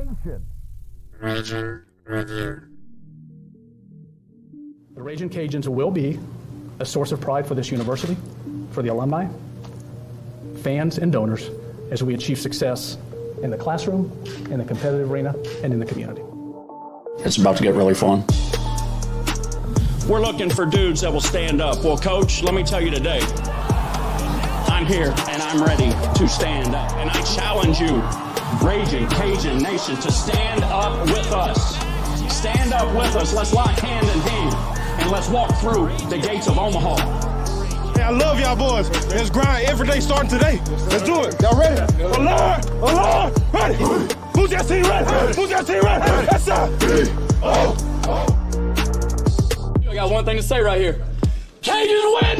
Nation. Raging Review. The Raging Cajuns will be a source of pride for this university, for the alumni, fans, and donors as we achieve success in the classroom, in the competitive arena, and in the community. It's about to get really fun. We're looking for dudes that will stand up. Well, Coach, let me tell you today, I'm here and I'm ready to stand up. And I challenge you, Raging Cajun Nation, to stand up with us. Stand up with us. Let's lock hand in hand and let's walk through the gates of Omaha. Hey, I love y'all boys. Let's grind every day starting today. Let's do it. Y'all ready? Alert! Ready? Who's that team ready? Who's that team ready? Yes, sir. I got one thing to say right here. Cajuns win!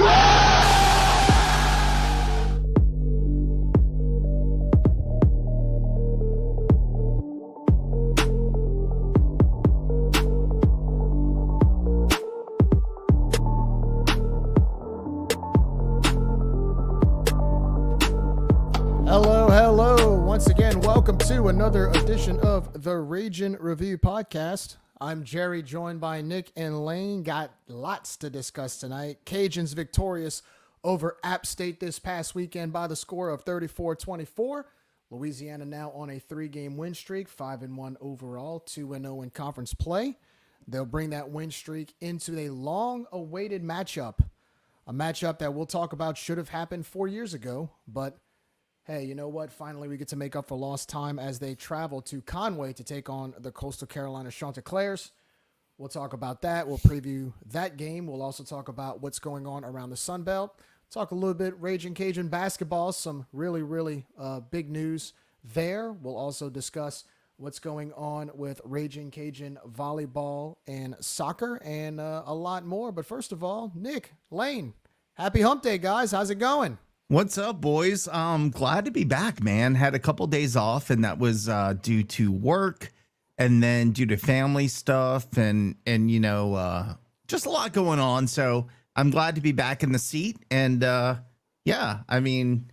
Hello. Once again, welcome to another edition of the Gerry Review podcast. I'm Gerry, joined by Nick and Lane. Got lots to discuss tonight. Cajuns victorious over App State this past weekend by the score of 34-24. Louisiana now on a 3-game win streak, 5-1 overall, 2-0 in conference play. They'll bring that win streak into a long-awaited matchup, a matchup that we'll talk about should have happened 4 years ago, but hey, you know what? Finally, we get to make up for lost time as they travel to Conway to take on the Coastal Carolina Chanticleers. We'll talk about that. We'll preview that game. We'll also talk about what's going on around the Sun Belt. Talk a little bit Raging Cajun basketball, some really big news there. We'll also discuss what's going on with Raging Cajun volleyball and soccer and a lot more. But first of all, Nick, Lane, happy hump day, guys. How's it going? What's up, boys? Glad to be back, man. Had a couple days off, and that was due to work and then due to family stuff and you know, just a lot going on. So I'm glad to be back in the seat. And yeah, I mean,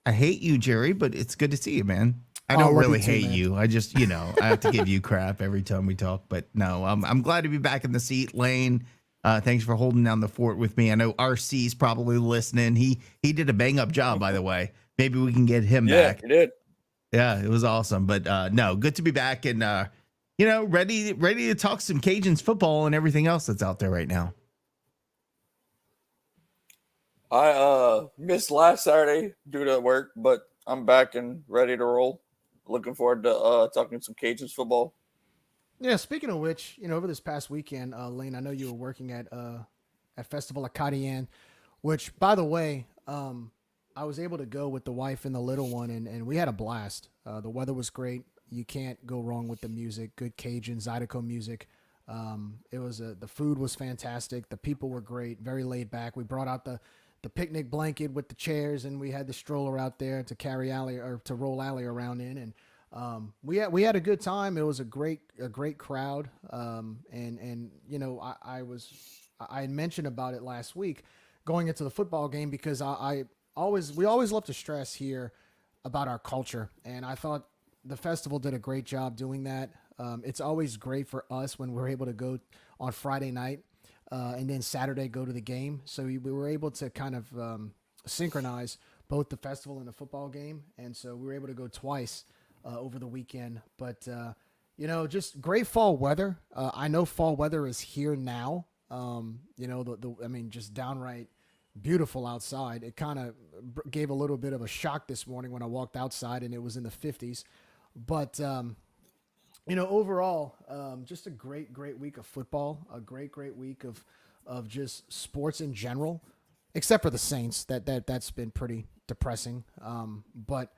I hate you, Gerry, but it's good to see you, man. I don't really hate you. I just, you know, I have to give you crap every time we talk. But no, I'm glad to be back in the seat, Lane. Thanks for holding down the fort with me. I know RC's probably listening. He did a bang up job, by the way. Maybe we can get him back. Yeah, he did. Yeah, it was awesome. But no, good to be back and you know, ready to talk some Cajuns football and everything else that's out there right now. I missed last Saturday due to work, but I'm back and ready to roll. Looking forward to talking some Cajuns football. Yeah, speaking of which, you know, over this past weekend, Lane, I know you were working at Festival Acadian, which, by the way, I was able to go with the wife and the little one, and we had a blast. The weather was great. You can't go wrong with the music. Good Cajun Zydeco music. It was the food was fantastic. The people were great, very laid back. We brought out the picnic blanket with the chairs, and we had the stroller out there to carry Allie or to roll Allie around in, and we had a good time. It was a great crowd. And you know, I had mentioned about it last week going into the football game because we always love to stress here about our culture. And I thought the festival did a great job doing that. It's always great for us when we're able to go on Friday night, and then Saturday go to the game. So we were able to kind of, synchronize both the festival and the football game. And so we were able to go twice over the weekend, but you know, just great fall weather. I know fall weather is here now. You know, I mean, just downright beautiful outside. It kind of gave a little bit of a shock this morning when I walked outside and it was in the 50s. But you know, overall, just a great week of football. A great week of just sports in general, except for the Saints. That's been pretty depressing. But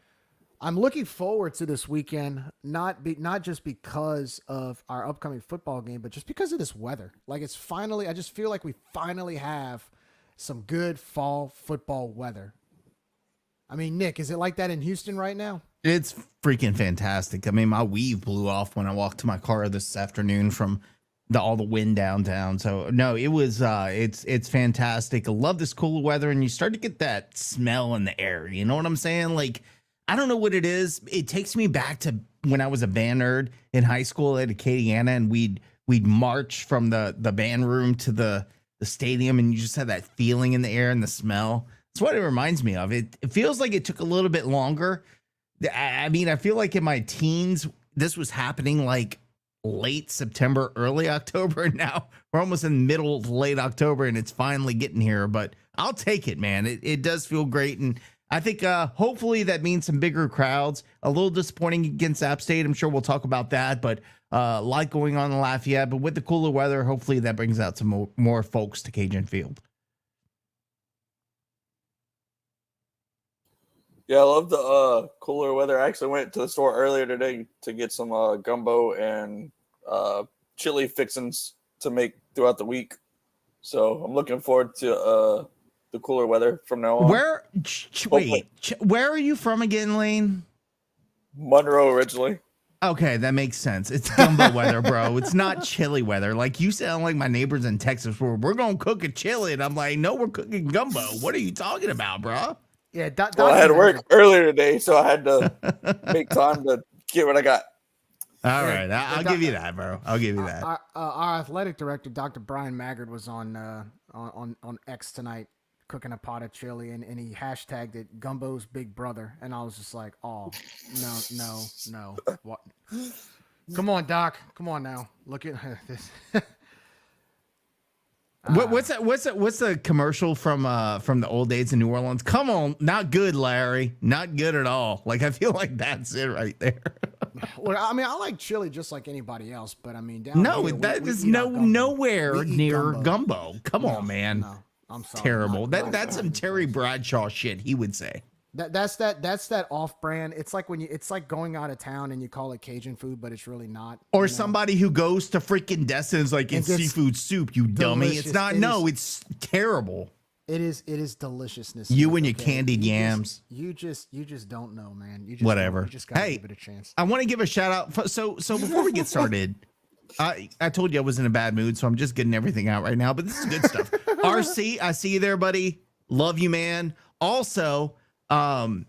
I'm looking forward to this weekend, not just because of our upcoming football game, but just because of this weather. Like I just feel like we finally have some good fall football weather. I mean, Nick, is it like that in Houston right now? It's freaking fantastic. I mean, my weave blew off when I walked to my car this afternoon from all the wind downtown. So no, it was it's fantastic. I love this cool weather, and you start to get that smell in the air. You know what I'm saying? Like, I don't know what it is. It takes me back to when I was a band nerd in high school at Acadiana, and we'd march from the band room to the stadium, and you just had that feeling in the air and the smell. That's what it reminds me of. It feels like it took a little bit longer. I mean, I feel like in my teens, this was happening like late September, early October. And now we're almost in middle to late October, and it's finally getting here. But I'll take it, man. It does feel great. And I think hopefully that means some bigger crowds. A little disappointing against App State. I'm sure we'll talk about that. But a lot going on in Lafayette. But with the cooler weather, hopefully that brings out some more folks to Cajun Field. Yeah, I love the cooler weather. I actually went to the store earlier today to get some gumbo and chili fixins to make throughout the week. So I'm looking forward to the cooler weather from now on. Where are you from again, Lane? Monroe originally. Okay, that makes sense. It's gumbo weather, bro. It's not chili weather. Like, you sound like my neighbors in Texas where we're going to cook a chili. And I'm like, no, we're cooking gumbo. What are you talking about, bro? Yeah, well, I had to work earlier today, so I had to make time to get what I got. All right, I'll give you that, bro. I'll give you that. Our athletic director, Dr. Brian Maggard, was on X tonight cooking a pot of chili, and he hashtagged it "Gumbo's Big Brother," and I was just like, "Oh, no, what? Come on, Doc, come on now, look at this." What's the commercial from the old days in New Orleans? Come on, not good, Larry, not good at all. Like, I feel like that's it right there. Well, I mean, I like chili just like anybody else, but I mean, down here, that we is eat our gumbo. nowhere We eat near gumbo. Come on, man. No, I'm sorry. Terrible. That's some Terry Bradshaw shit, he would say. That's that off-brand. It's like it's like going out of town and you call it Cajun food, but it's really not. Or somebody who goes to freaking Destin's like, it's seafood soup, you dummy. It's not. It's terrible. It is deliciousness. You and your candied yams. You just don't know, man. You just whatever. You just gotta give it a chance. I want to give a shout out. So before we get started, I told you I was in a bad mood, so I'm just getting everything out right now. But this is good stuff. RC, I see you there, buddy. Love you, man. Also, Caden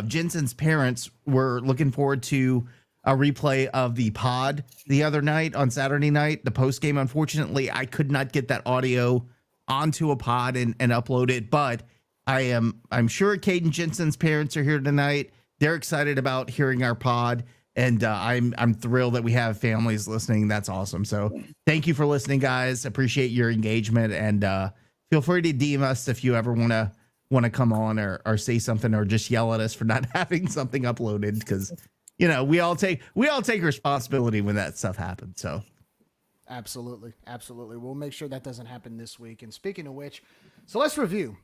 Jensen's parents were looking forward to a replay of the pod the other night on Saturday night, the post game. Unfortunately, I could not get that audio onto a pod and upload it, but I'm sure Caden Jensen's parents are here tonight. They're excited about hearing our pod, and I'm thrilled that we have families listening. That's awesome. So thank you for listening, guys. Appreciate your engagement, and feel free to DM us if you ever want to come on or say something or just yell at us for not having something uploaded, because we all take responsibility when that stuff happens. So absolutely we'll make sure that doesn't happen this week. And speaking of which, so let's review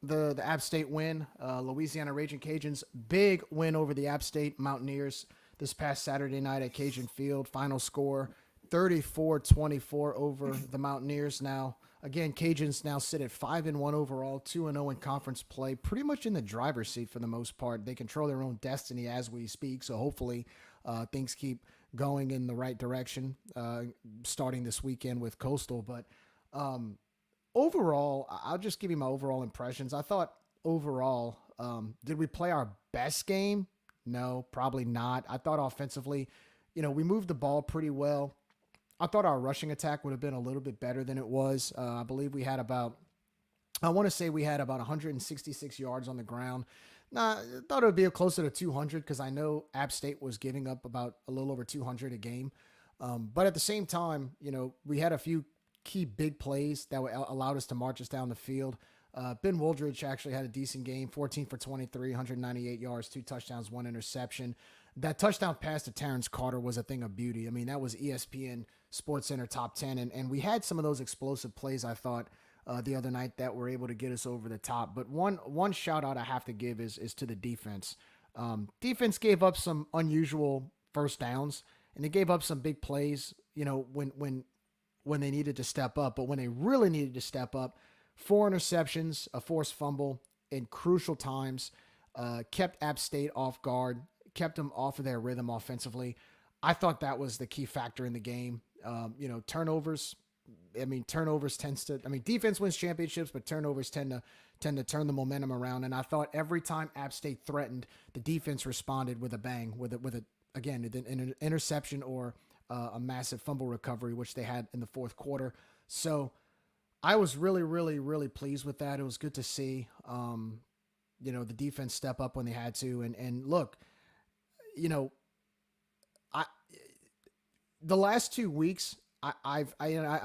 the App State win. Louisiana Raging Cajuns big win over the App State Mountaineers this past Saturday night at Cajun Field. Final score 34-24 over the Mountaineers. Now again, Cajuns now sit at 5-1 overall, 2-0 in conference play, pretty much in the driver's seat for the most part. They control their own destiny as we speak, so hopefully things keep going in the right direction starting this weekend with Coastal. But overall, I'll just give you my overall impressions. I thought overall, did we play our best game? No, probably not. I thought offensively, we moved the ball pretty well. I thought our rushing attack would have been a little bit better than it was. I believe we had about 166 yards on the ground. I thought it would be closer to 200 because I know App State was giving up about a little over 200 a game. But at the same time, we had a few key big plays that allowed us to march us down the field. Ben Woldridge actually had a decent game, 14 for 23, 198 yards, 2 touchdowns, 1 interception. That touchdown pass to Terrence Carter was a thing of beauty. I mean, that was ESPN SportsCenter top 10. And we had some of those explosive plays, I thought, the other night that were able to get us over the top. But one shout out I have to give is to the defense. Defense gave up some unusual first downs, and they gave up some big plays, when they needed to step up. But when they really needed to step up, 4 interceptions, a forced fumble in crucial times, kept App State off guard, kept them off of their rhythm offensively. I thought that was the key factor in the game. Turnovers, I mean, turnovers defense wins championships, but turnovers tend to turn the momentum around. And I thought every time App State threatened, the defense responded with a bang, with an interception or a massive fumble recovery, which they had in the fourth quarter. So I was really, really, really pleased with that. It was good to see, the defense step up when they had to. And look, the last 2 weeks, I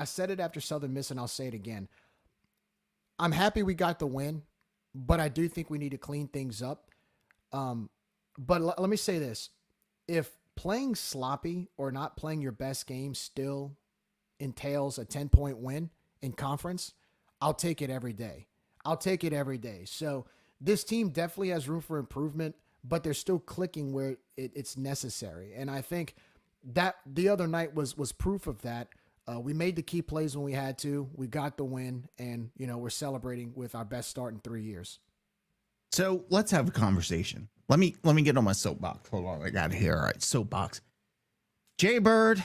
said it after Southern Miss, and I'll say it again. I'm happy we got the win, but I do think we need to clean things up. But let me say this. If playing sloppy or not playing your best game still entails a 10-point win in conference, I'll take it every day. So this team definitely has room for improvement, but they're still clicking where it's necessary. And I think that the other night was proof of that. We made the key plays when we had to. We got the win, and we're celebrating with our best start in 3 years. So let's have a conversation. Let me get on my soapbox. Hold on, I got it here. All right, soapbox. Jay Bird,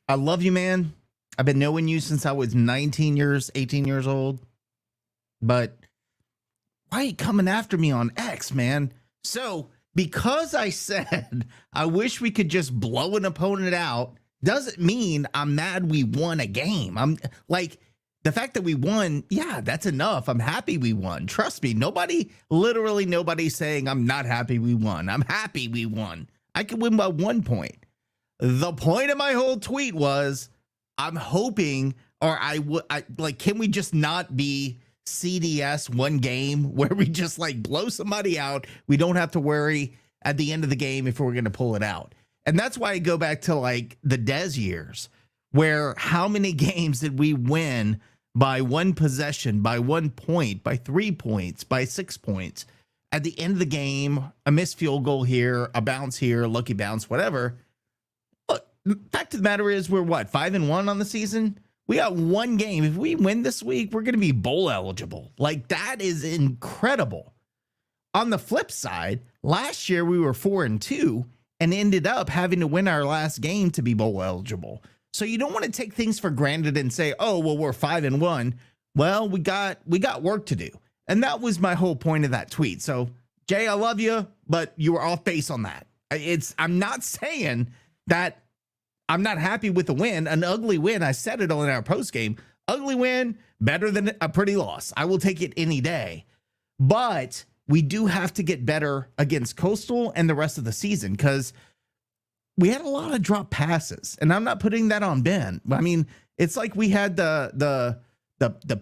I love you, man. I've been knowing you since I was 18 years old. But why are you coming after me on X, man? So because I said I wish we could just blow an opponent out doesn't mean I'm mad we won a game. I'm like, the fact that we won, yeah, that's enough. I'm happy we won. Trust me, literally nobody's saying I'm not happy we won. I'm happy we won. I could win by 1 point. The point of my whole tweet was I'm hoping, or can we just not be CDS one game where we just blow somebody out? We don't have to worry at the end of the game if we're going to pull it out. And that's why I go back to the Dez years, where how many games did we win by 1 possession, by 1 point, by 3 points, by 6 points? At the end of the game, a missed field goal here, a bounce here, a lucky bounce, whatever. Look, fact of the matter is we're 5-1 on the season? We got 1 game. If we win this week, we're going to be bowl eligible. That is incredible. On the flip side, last year we were 4-2 and ended up having to win our last game to be bowl eligible. So you don't want to take things for granted and say, oh, well, we're 5-1. Well, we got work to do. And that was my whole point of that tweet. So Jay, I love you, but you were off base on that. I'm not saying that I'm not happy with the win, an ugly win. I said it on our post game. Ugly win, better than a pretty loss. I will take it any day. But we do have to get better against Coastal and the rest of the season, because we had a lot of drop passes, and I'm not putting that on Ben. I mean, it's like we had the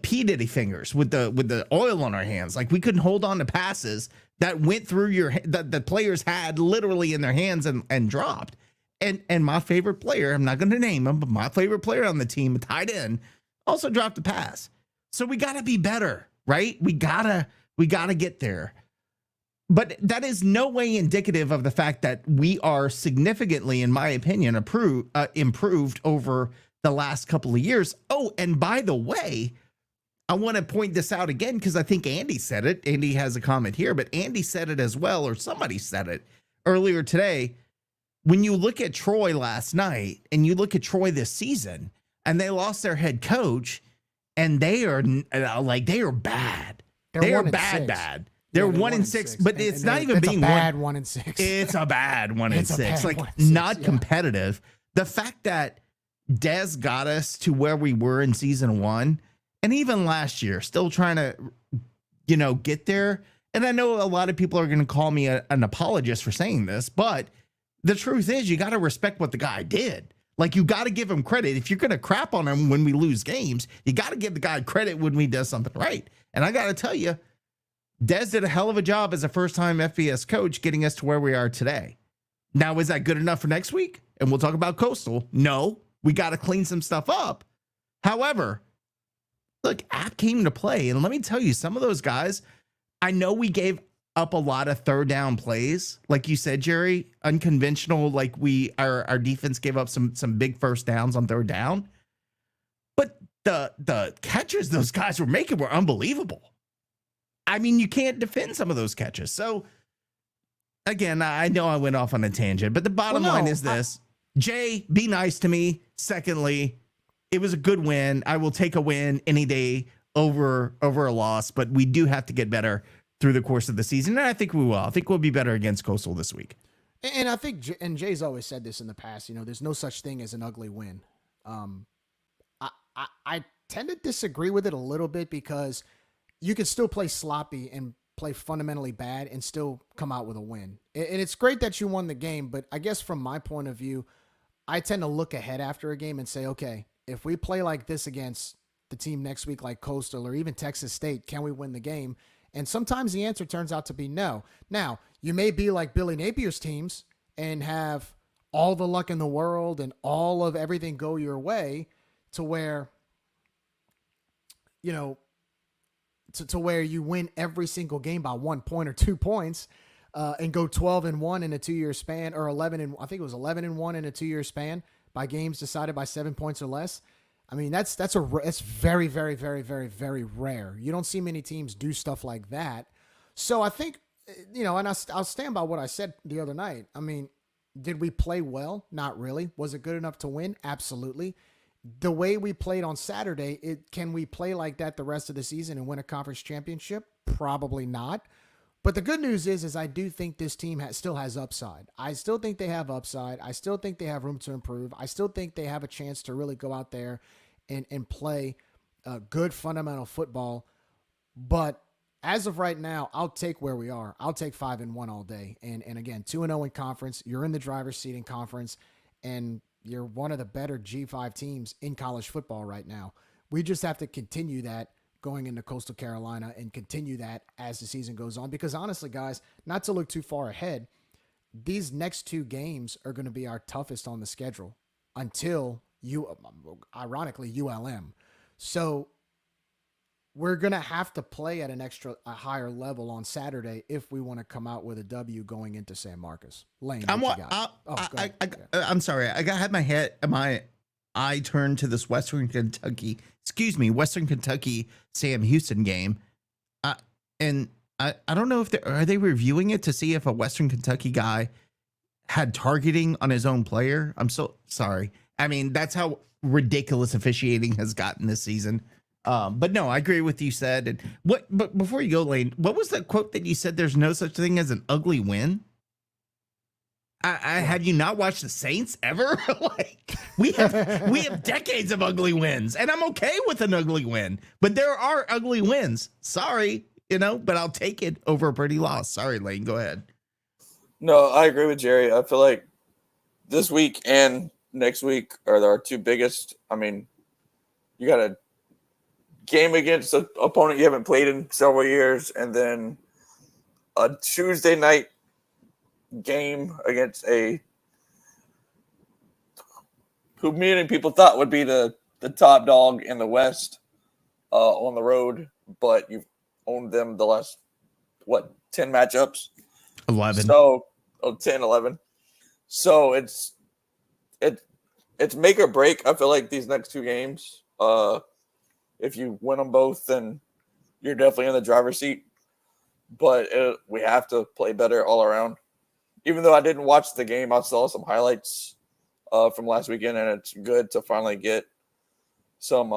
P Diddy fingers with the oil on our hands. We couldn't hold on to passes that went through the players had literally in their hands and dropped. And my favorite player, I'm not going to name him, but my favorite player on the team, tight end, also dropped a pass. So we got to be better, right? We gotta get there. But that is no way indicative of the fact that we are significantly, in my opinion, improved over the last couple of years. Oh, and by the way, I want to point this out again, because I think Andy said it. Andy has a comment here, but Andy said it as well, or somebody said it earlier today. When you look at Troy last night and you look at Troy this season, and they lost their head coach, and they are bad. They are bad. They're 1-6, but it's not even being bad 1-6. It's a bad 1-6, not competitive. The fact that Dez got us to where we were in season 1, and even last year, still trying to, get there. And I know a lot of people are going to call me an apologist for saying this, but the truth is, you got to respect what the guy did. You got to give him credit. If you're going to crap on him when we lose games, you got to give the guy credit when he does something right. And I got to tell you, Dez did a hell of a job as a first-time FBS coach getting us to where we are today. Now, is that good enough for next week? And we'll talk about Coastal. No, we got to clean some stuff up. However, look, App came to play. And let me tell you, some of those guys, I know we gave up a lot of third down plays. Like you said, Gerry, unconventional. Our defense gave up some big first downs on third down. But the catches those guys were making were unbelievable. I mean, you can't defend some of those catches. So, again, I know I went off on a tangent, but the bottom line is this. Jay, be nice to me. Secondly, it was a good win. I will take a win any day over a loss, but we do have to get better through the course of the season, and I think we will. I think we'll be better against Coastal this week. And I think, and Jay's always said this in the past, there's no such thing as an ugly win. I tend to disagree with it a little bit because you can still play sloppy and play fundamentally bad and still come out with a win. And it's great that you won the game, but I guess from my point of view, I tend to look ahead after a game and say, okay, if we play like this against the team next week, like Coastal or even Texas State, can we win the game? And sometimes the answer turns out to be no. Now, you may be like Billy Napier's teams and have all the luck in the world and all of everything go your way to where, to where you win every single game by 1 point or 2 points and go 12-1 in a 2-year span, or 11 and 1 in a 2-year span by games decided by 7 points or less. I mean, that's very, very, very, very, very rare. You don't see many teams do stuff like that. So I think, and I'll stand by what I said the other night. I mean, did we play well? Not really. Was it good enough to win? Absolutely. The way we played on Saturday, can we play like that the rest of the season and win a conference championship? Probably not. But the good news is I do think this team still has upside. I still think they have upside. I still think they have room to improve. I still think they have a chance to really go out there and play good fundamental football. But as of right now, I'll take where we are. I'll take 5-1 all day. And again, 2-0 in conference. You're in the driver's seat in conference, and you're one of the better G5 teams in college football right now. We just have to continue that going into Coastal Carolina and continue that as the season goes on. Because honestly, guys, not to look too far ahead, these next 2 games are going to be our toughest on the schedule until ironically, ULM. So we're going to have to play at a higher level on Saturday if we want to come out with a W going into San Marcos. Lane, what you got? I'm sorry. I had my eye turned to this Western Kentucky Sam Houston game. And I don't know if are they reviewing it to see if a Western Kentucky guy had targeting on his own player. I'm so sorry. I mean, that's how ridiculous officiating has gotten this season. But no, I agree with you said. And but before you go, Lane, what was that quote that you said? There's no such thing as an ugly win. Have you not watched the Saints ever? Like we have decades of ugly wins, and I'm okay with an ugly win. But there are ugly wins. Sorry, but I'll take it over a pretty loss. Sorry, Lane. Go ahead. No, I agree with Jerry. I feel like this week and next week are our 2 biggest. I mean, you got a game against an opponent you haven't played in several years, and then a Tuesday night game against who many people thought would be the top dog in the West on the road, but you've owned them the last 10 matchups? 11. So 10, 11. So it's make or break. I feel like these next 2 games, if you win them both, then you're definitely in the driver's seat. But we have to play better all around. Even though I didn't watch the game, I saw some highlights from last weekend, and it's good to finally get some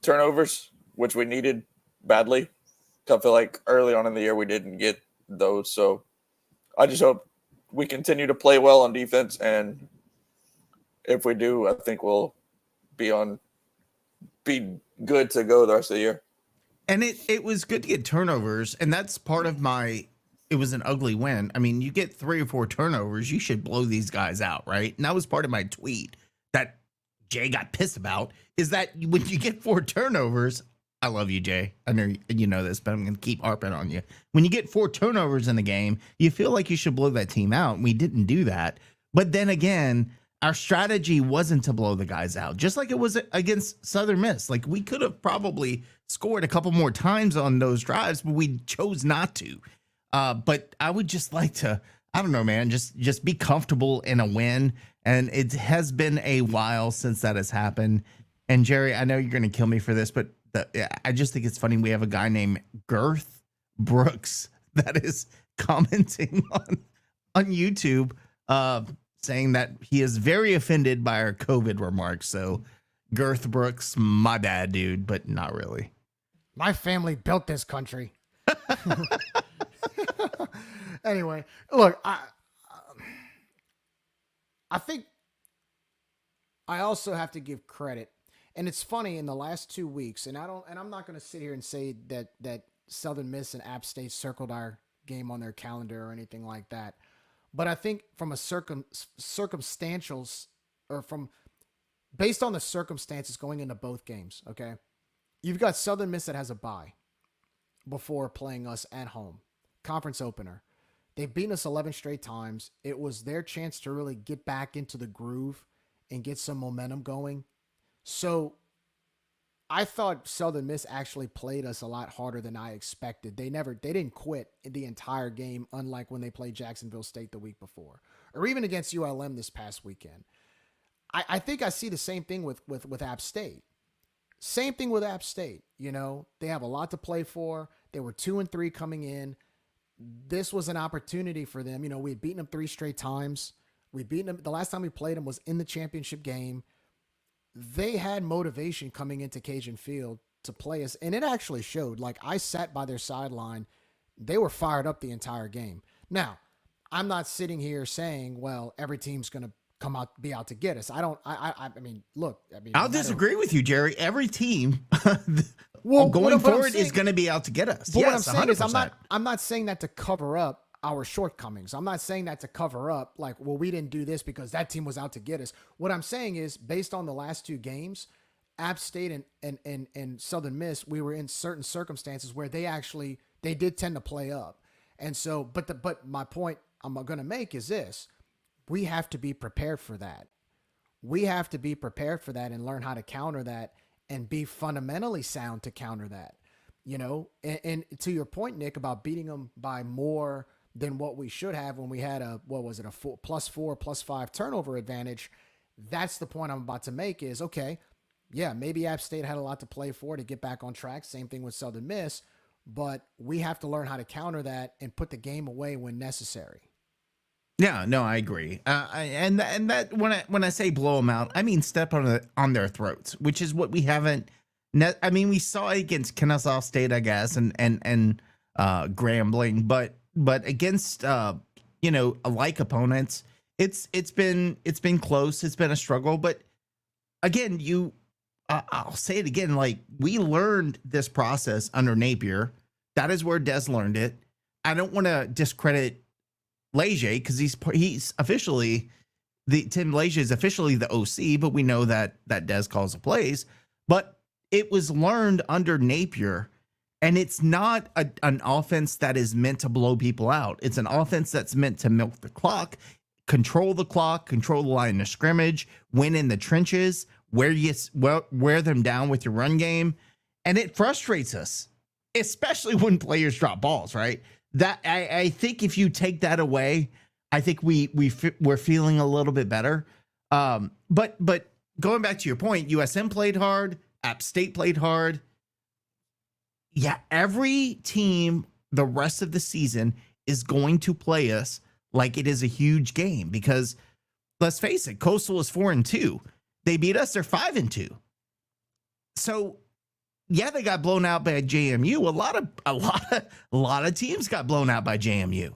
turnovers, which we needed badly. I feel like early on in the year we didn't get those. So I just hope we continue to play well on defense, and if we do, I think we'll be good to go the rest of the year. And it was good to get turnovers, and that's part of it was an ugly win. I mean, you get 3 or 4 turnovers, you should blow these guys out, right? And that was part of my tweet that Jay got pissed about, is that when you get 4 turnovers, I love you, Jay. I know you know this, but I'm going to keep harping on you. When you get 4 turnovers in the game, you feel like you should blow that team out, and we didn't do that. But then again, our strategy wasn't to blow the guys out, just like it was against Southern Miss. Like, we could have probably scored a couple more times on those drives, but we chose not to. But I would just like to, I don't know, man, just be comfortable in a win. And it has been a while since that has happened. And Jerry, I know you're going to kill me for this, but I just think it's funny. We have a guy named Girth Brooks that is commenting on YouTube, saying that he is very offended by our COVID remarks. So, Girth Brooks, my bad, dude, but not really. My family built this country. Anyway, look, I think I also have to give credit, and it's funny in the last 2 weeks, and I'm not going to sit here and say that Southern Miss and App State circled our game on their calendar or anything like that, but I think from a circumstantials or from based on the circumstances going into both games, okay, you've got Southern Miss that has a bye before playing us at home, conference opener. They've beaten us 11 straight times. It was their chance to really get back into the groove and get some momentum going. So I thought Southern Miss actually played us a lot harder than I expected. They didn't quit the entire game, unlike when they played Jacksonville State the week before, or even against ULM this past weekend. I think I see the same thing with App State. Same thing with App State. You know, they have a lot to play for. They were 2-3 coming in. This was an opportunity for them. You know, we had beaten them 3 straight times. We beat them. The last time we played them was in the championship game. They had motivation coming into Cajun Field to play us, and it actually showed. Like, I sat by their sideline. They were fired up the entire game. Now, I'm not sitting here saying, well, every team's going to be out to get us. I mean, look, I'll disagree with you, Jerry. Every team going forward is going to be out to get us. But yes, what I'm saying 100%. is I'm not saying that to cover up our shortcomings. I'm not saying that to cover up like, well, we didn't do this because that team was out to get us. What I'm saying is, based on the last 2 games, App State and Southern Miss, we were in certain circumstances where they did tend to play up. And so, but my point I'm going to make is this: we have to be prepared for that. We have to be prepared for that and learn how to counter that and be fundamentally sound to counter that, you know? And to your point, Nick, about beating them by more than what we should have when we had a +4, +5 turnover advantage. That's the point I'm about to make is, okay, yeah, maybe App State had a lot to play for to get back on track. Same thing with Southern Miss, but we have to learn how to counter that and put the game away when necessary. Yeah, no, I agree. And that when I say blow them out, I mean step on their throats, which is what we haven't. I mean, we saw it against Kennesaw State, I guess, and Grambling, but against alike opponents, it's been close. It's been a struggle, but again, I'll say it again. Like, we learned this process under Napier. That is where Des learned it. I don't want to discredit Leger because he's officially Tim Leger is officially the OC, but we know that Des calls the plays. But it was learned under Napier, and it's not an offense that is meant to blow people out. It's an offense that's meant to milk the clock, control the line of scrimmage, win in the trenches, wear them down with your run game, and it frustrates us, especially when players drop balls, right? That I think if you take that away, I think we're feeling a little bit better. But going back to your point, USM played hard, App State played hard. Yeah, every team the rest of the season is going to play us like it is a huge game because let's face it, Coastal is 4-2. They beat us, they're 5-2. So yeah, they got blown out by JMU. A lot of teams got blown out by JMU.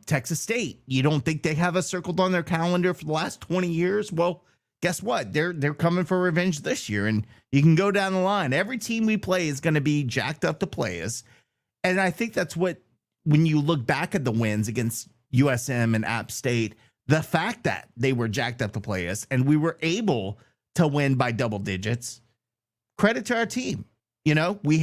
Texas State, you don't think they have us circled on their calendar for the last 20 years? Well, guess what? They're coming for revenge this year, and you can go down the line. Every team we play is going to be jacked up to play us, and I think that's what, when you look back at the wins against USM and App State, the fact that they were jacked up to play us and we were able to win by double digits. Credit to our team. You know, we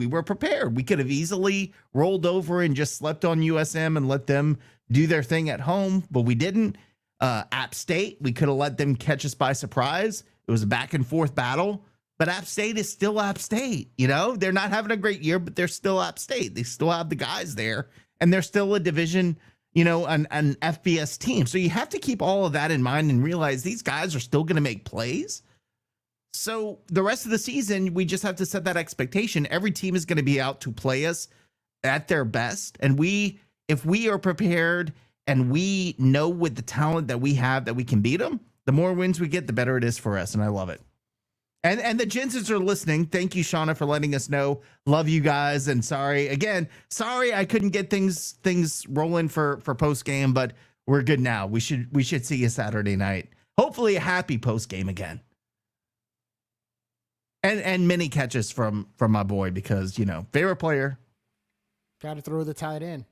were prepared. We could have easily rolled over and just slept on USM and let them do their thing at home, but we didn't. App State, we could have let them catch us by surprise. It was a back and forth battle, but App State is still App State. You know, they're not having a great year, but they're still App State. They still have the guys there, and they're still a division, an FBS team. So you have to keep all of that in mind and realize these guys are still going to make plays. So the rest of the season, we just have to set that expectation. Every team is going to be out to play us at their best. And if we are prepared and we know with the talent that we have that we can beat them, the more wins we get, the better it is for us. And I love it. And the Jensens are listening. Thank you, Shauna, for letting us know. Love you guys. And sorry I couldn't get things rolling for post game, but we're good now. We should see you Saturday night. Hopefully a happy post game again. And many catches from my boy because, favorite player. Got to throw the tight end.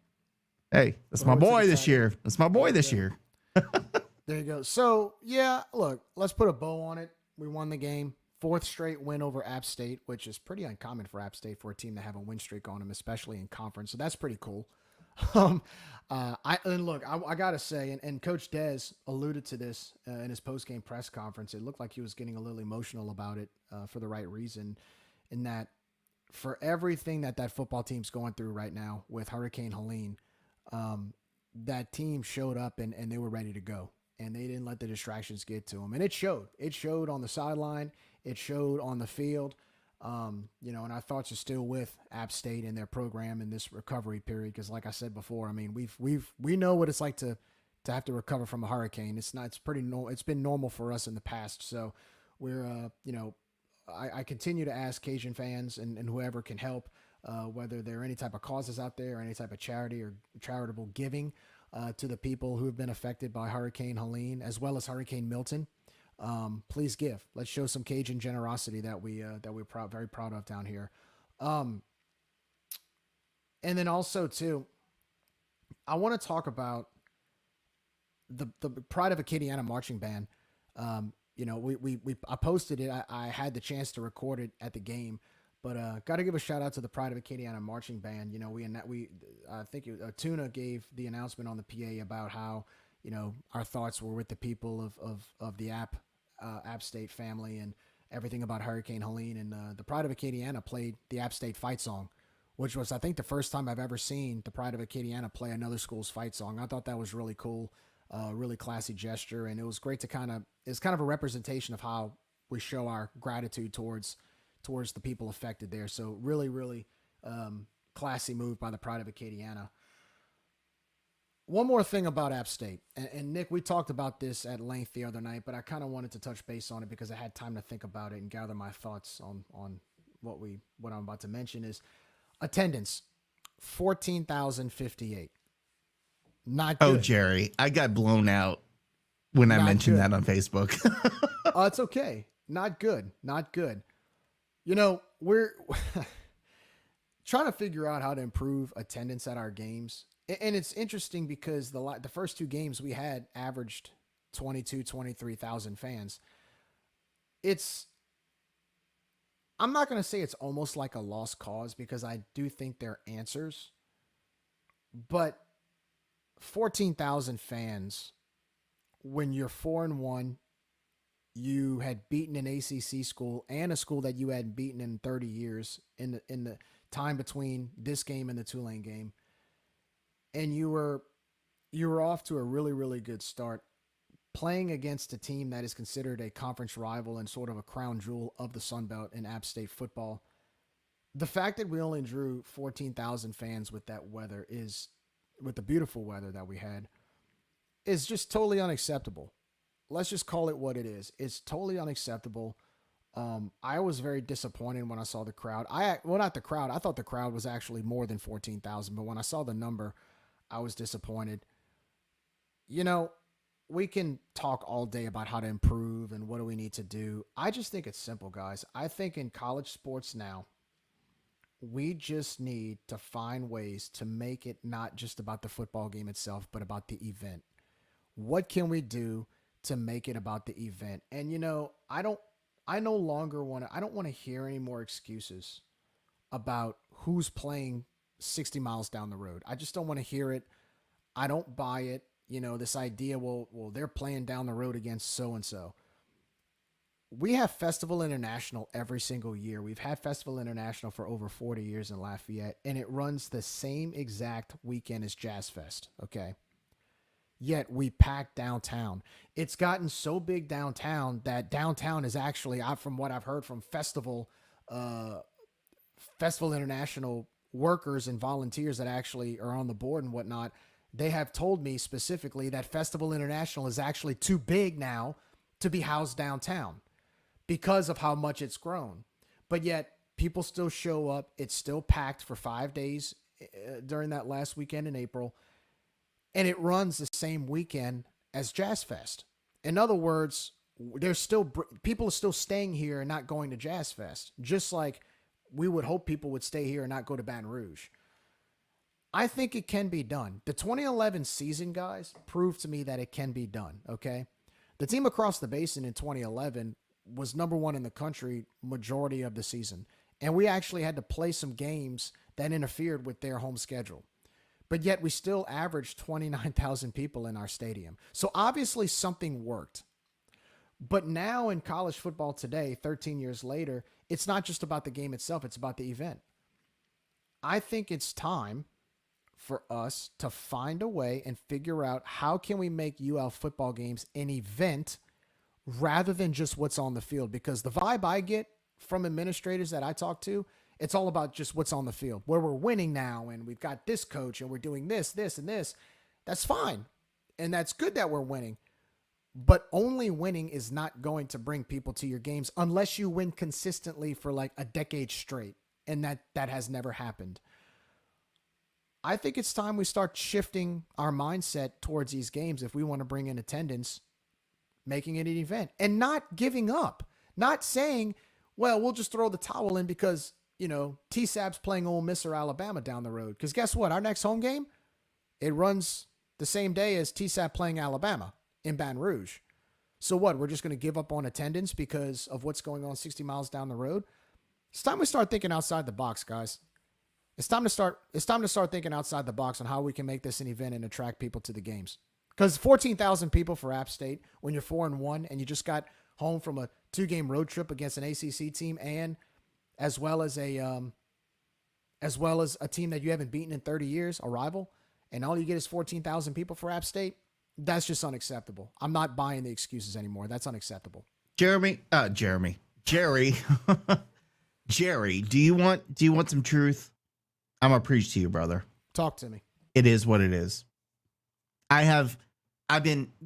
Hey, that's my boy this year. That's my boy this year. There you go. So, yeah, look, let's put a bow on it. We won the game. 4th straight win over App State, which is pretty uncommon for App State for a team to have a win streak on them, especially in conference. So that's pretty cool. I got to say, and Coach Dez alluded to this in his post-game press conference. It looked like he was getting a little emotional about it for the right reason, in that for everything that football team's going through right now with Hurricane Helene, that team showed up and they were ready to go. And they didn't let the distractions get to them. And it showed. It showed on the sideline. It showed on the field. And our thoughts are still with App State and their program in this recovery period. Because like I said before, I mean, we know what it's like to have to recover from a hurricane. It's been normal for us in the past. So we're, I continue to ask Cajun fans and whoever can help, whether there are any type of causes out there or any type of charity or charitable giving, to the people who have been affected by Hurricane Helene as well as Hurricane Milton. Please give. Let's show some Cajun generosity that we're very proud of down here. And then also too, I want to talk about the Pride of Acadiana marching band. I posted it. I had the chance to record it at the game. But got to give a shout out to the Pride of Acadiana marching band. I think Tuna gave the announcement on the PA about how our thoughts were with the people of the App State family and everything about Hurricane Helene. And the Pride of Acadiana played the App State fight song, which was I think the first time I've ever seen the Pride of Acadiana play another school's fight song. I thought that was really cool, really classy gesture, and it was great to it's kind of a representation of how we show our gratitude towards the people affected there. So really, really classy move by the Pride of Acadiana. One more thing about App State, and Nick, we talked about this at length the other night, but I kind of wanted to touch base on it because I had time to think about it and gather my thoughts on what I'm about to mention is attendance, 14,058. Not good. Oh, Jerry, I got blown out when I mentioned that on Facebook. It's okay. Not good. Not good. We're trying to figure out how to improve attendance at our games. And it's interesting because the first 2 games we had averaged 23,000 fans. I'm not going to say it's almost like a lost cause because I do think there are answers. But 14,000 fans, when you're 4-1, you had beaten an ACC school and a school that you hadn't beaten in 30 years in the time between this game and the Tulane game. And you were off to a really, really good start playing against a team that is considered a conference rival and sort of a crown jewel of the Sun Belt in App State football. The fact that we only drew 14,000 fans with that weather with the beautiful weather that we had is just totally unacceptable. Let's just call it what it is. It's totally unacceptable. I was very disappointed when I saw the crowd. Not the crowd. I thought the crowd was actually more than 14,000, but when I saw the number, I was disappointed. We can talk all day about how to improve and what do we need to do. I just think it's simple, guys. I think in college sports now, we just need to find ways to make it not just about the football game itself, but about the event. What can we do to make it about the event? And I don't want to hear any more excuses about who's playing 60 miles down the road. I just don't want to hear it. I don't buy it. This idea, well, they're playing down the road against so-and-so. We have Festival International every single year. We've had Festival International for over 40 years in Lafayette, and it runs the same exact weekend as Jazz Fest, okay? Yet we pack downtown. It's gotten so big downtown that downtown is actually, from what I've heard from Festival International workers and volunteers that actually are on the board and whatnot, they have told me specifically that Festival International is actually too big now to be housed downtown because of how much it's grown. But yet people still show up. It's still packed for 5 days during that last weekend in April. And it runs the same weekend as Jazz Fest. In other words, there's still people are still staying here and not going to Jazz Fest, just like we would hope people would stay here and not go to Baton Rouge. I think it can be done. The 2011 season, guys, proved to me that it can be done, okay? The team across the basin in 2011 was number one in the country majority of the season, and we actually had to play some games that interfered with their home schedule. But yet we still averaged 29,000 people in our stadium. So obviously something worked. But now in college football today, 13 years later, it's not just about the game itself, it's about the event. I think it's time for us to find a way and figure out how can we make UL football games an event rather than just what's on the field. Because the vibe I get from administrators that I talk to, it's all about just what's on the field, where we're winning now and we've got this coach and we're doing this, and this. That's fine. And that's good that we're winning. But only winning is not going to bring people to your games unless you win consistently for like a decade straight. And that has never happened. I think it's time we start shifting our mindset towards these games if we want to bring in attendance, making it an event, and not giving up. Not saying, well, we'll just throw the towel in because, you know, TSAB's playing Ole Miss or Alabama down the road. Because guess what? Our next home game, it runs the same day as TSAB playing Alabama in Baton Rouge. So what? We're just going to give up on attendance because of what's going on 60 miles down the road? It's time we start thinking outside the box, guys. It's time to start thinking outside the box on how we can make this an event and attract people to the games. Because 14,000 people for App State when you're 4-1 and you just got home from a 2-game road trip against an ACC team and as well as a team that you haven't beaten in 30 years, a rival, and all you get is 14,000 people for App State. That's just unacceptable. I'm not buying the excuses anymore. That's unacceptable. Jerry, Jerry, do you want some truth? I'm gonna preach to you, brother. Talk to me. It is what it is.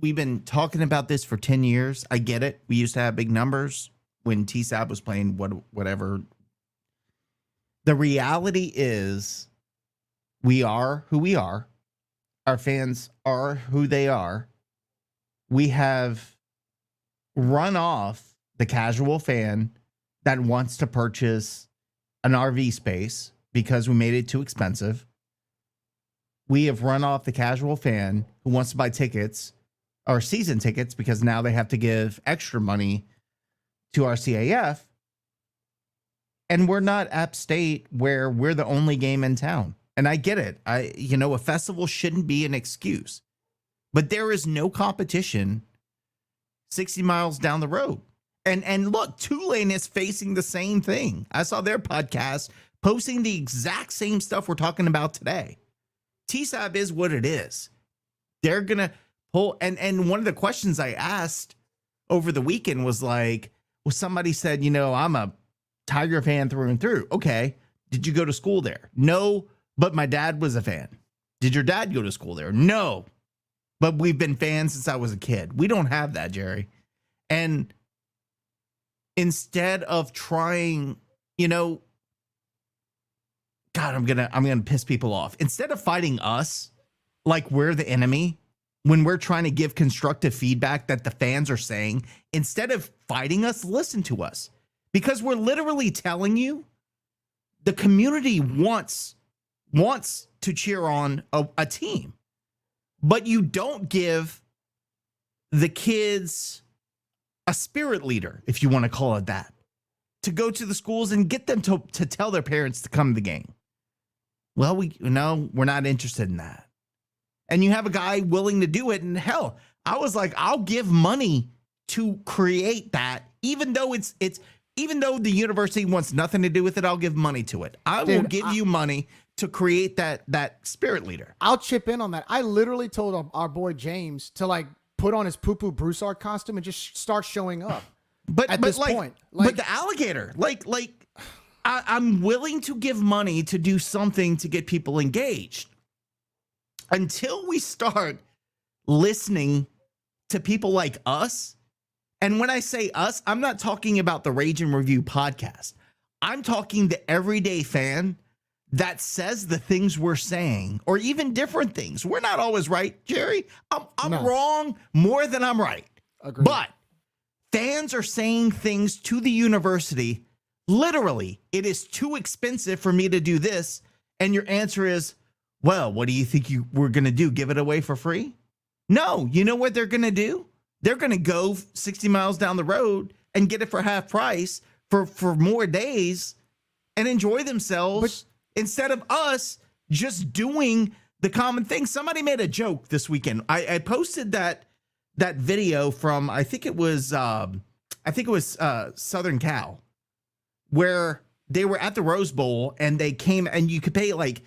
We've been talking about this for 10 years. I get it. We used to have big numbers when TSAB was playing whatever. The reality is we are who we are. Our fans are who they are. We have run off the casual fan that wants to purchase an RV space because we made it too expensive. We have run off the casual fan who wants to buy tickets or season tickets because now they have to give extra money to our CAF. And we're not App State where we're the only game in town. And I get it. A festival shouldn't be an excuse. But there is no competition 60 miles down the road. And look, Tulane is facing the same thing. I saw their podcast posting the exact same stuff we're talking about today. TSAB is what it is. They're going to pull. And one of the questions I asked over the weekend was like, well, somebody said, I'm a Tiger fan through and through. Okay. Did you go to school there? No, but my dad was a fan. Did your dad go to school there? No, but we've been fans since I was a kid. We don't have that, Jerry. And instead of trying, God, I'm gonna piss people off. Instead of fighting us like we're the enemy, when we're trying to give constructive feedback that the fans are saying, instead of fighting us, listen to us. Because we're literally telling you the community wants to cheer on a team. But you don't give the kids a spirit leader, if you want to call it that, to go to the schools and get them to tell their parents to come to the game. Well, we're not interested in that. And you have a guy willing to do it. And hell, I was like, I'll give money to create that, even though even though the university wants nothing to do with it, I'll give money to it. I will give you money to create that spirit leader. I'll chip in on that. I literally told our boy James to put on his poo-poo Broussard costume and just start showing up. But at this point, but the alligator, I'm willing to give money to do something to get people engaged. until we start listening to people like us, and when I say us, I'm not talking about the Rage and Review podcast. I'm talking the everyday fan that says the things we're saying, or even different things. We're not always right, Jerry. I'm No. wrong more than I'm right. Agreed. But fans are saying things to the university. Literally, it is too expensive for me to do this. And your answer is, well, what do you think we're going to do? Give it away for free? No. You know what they're going to do? They're going to go 60 miles down the road and get it for half price for more days and enjoy themselves instead of us just doing the common thing. Somebody made a joke this weekend. I posted that video from, I think it was Southern Cal, where they were at the Rose Bowl and they came and you could pay like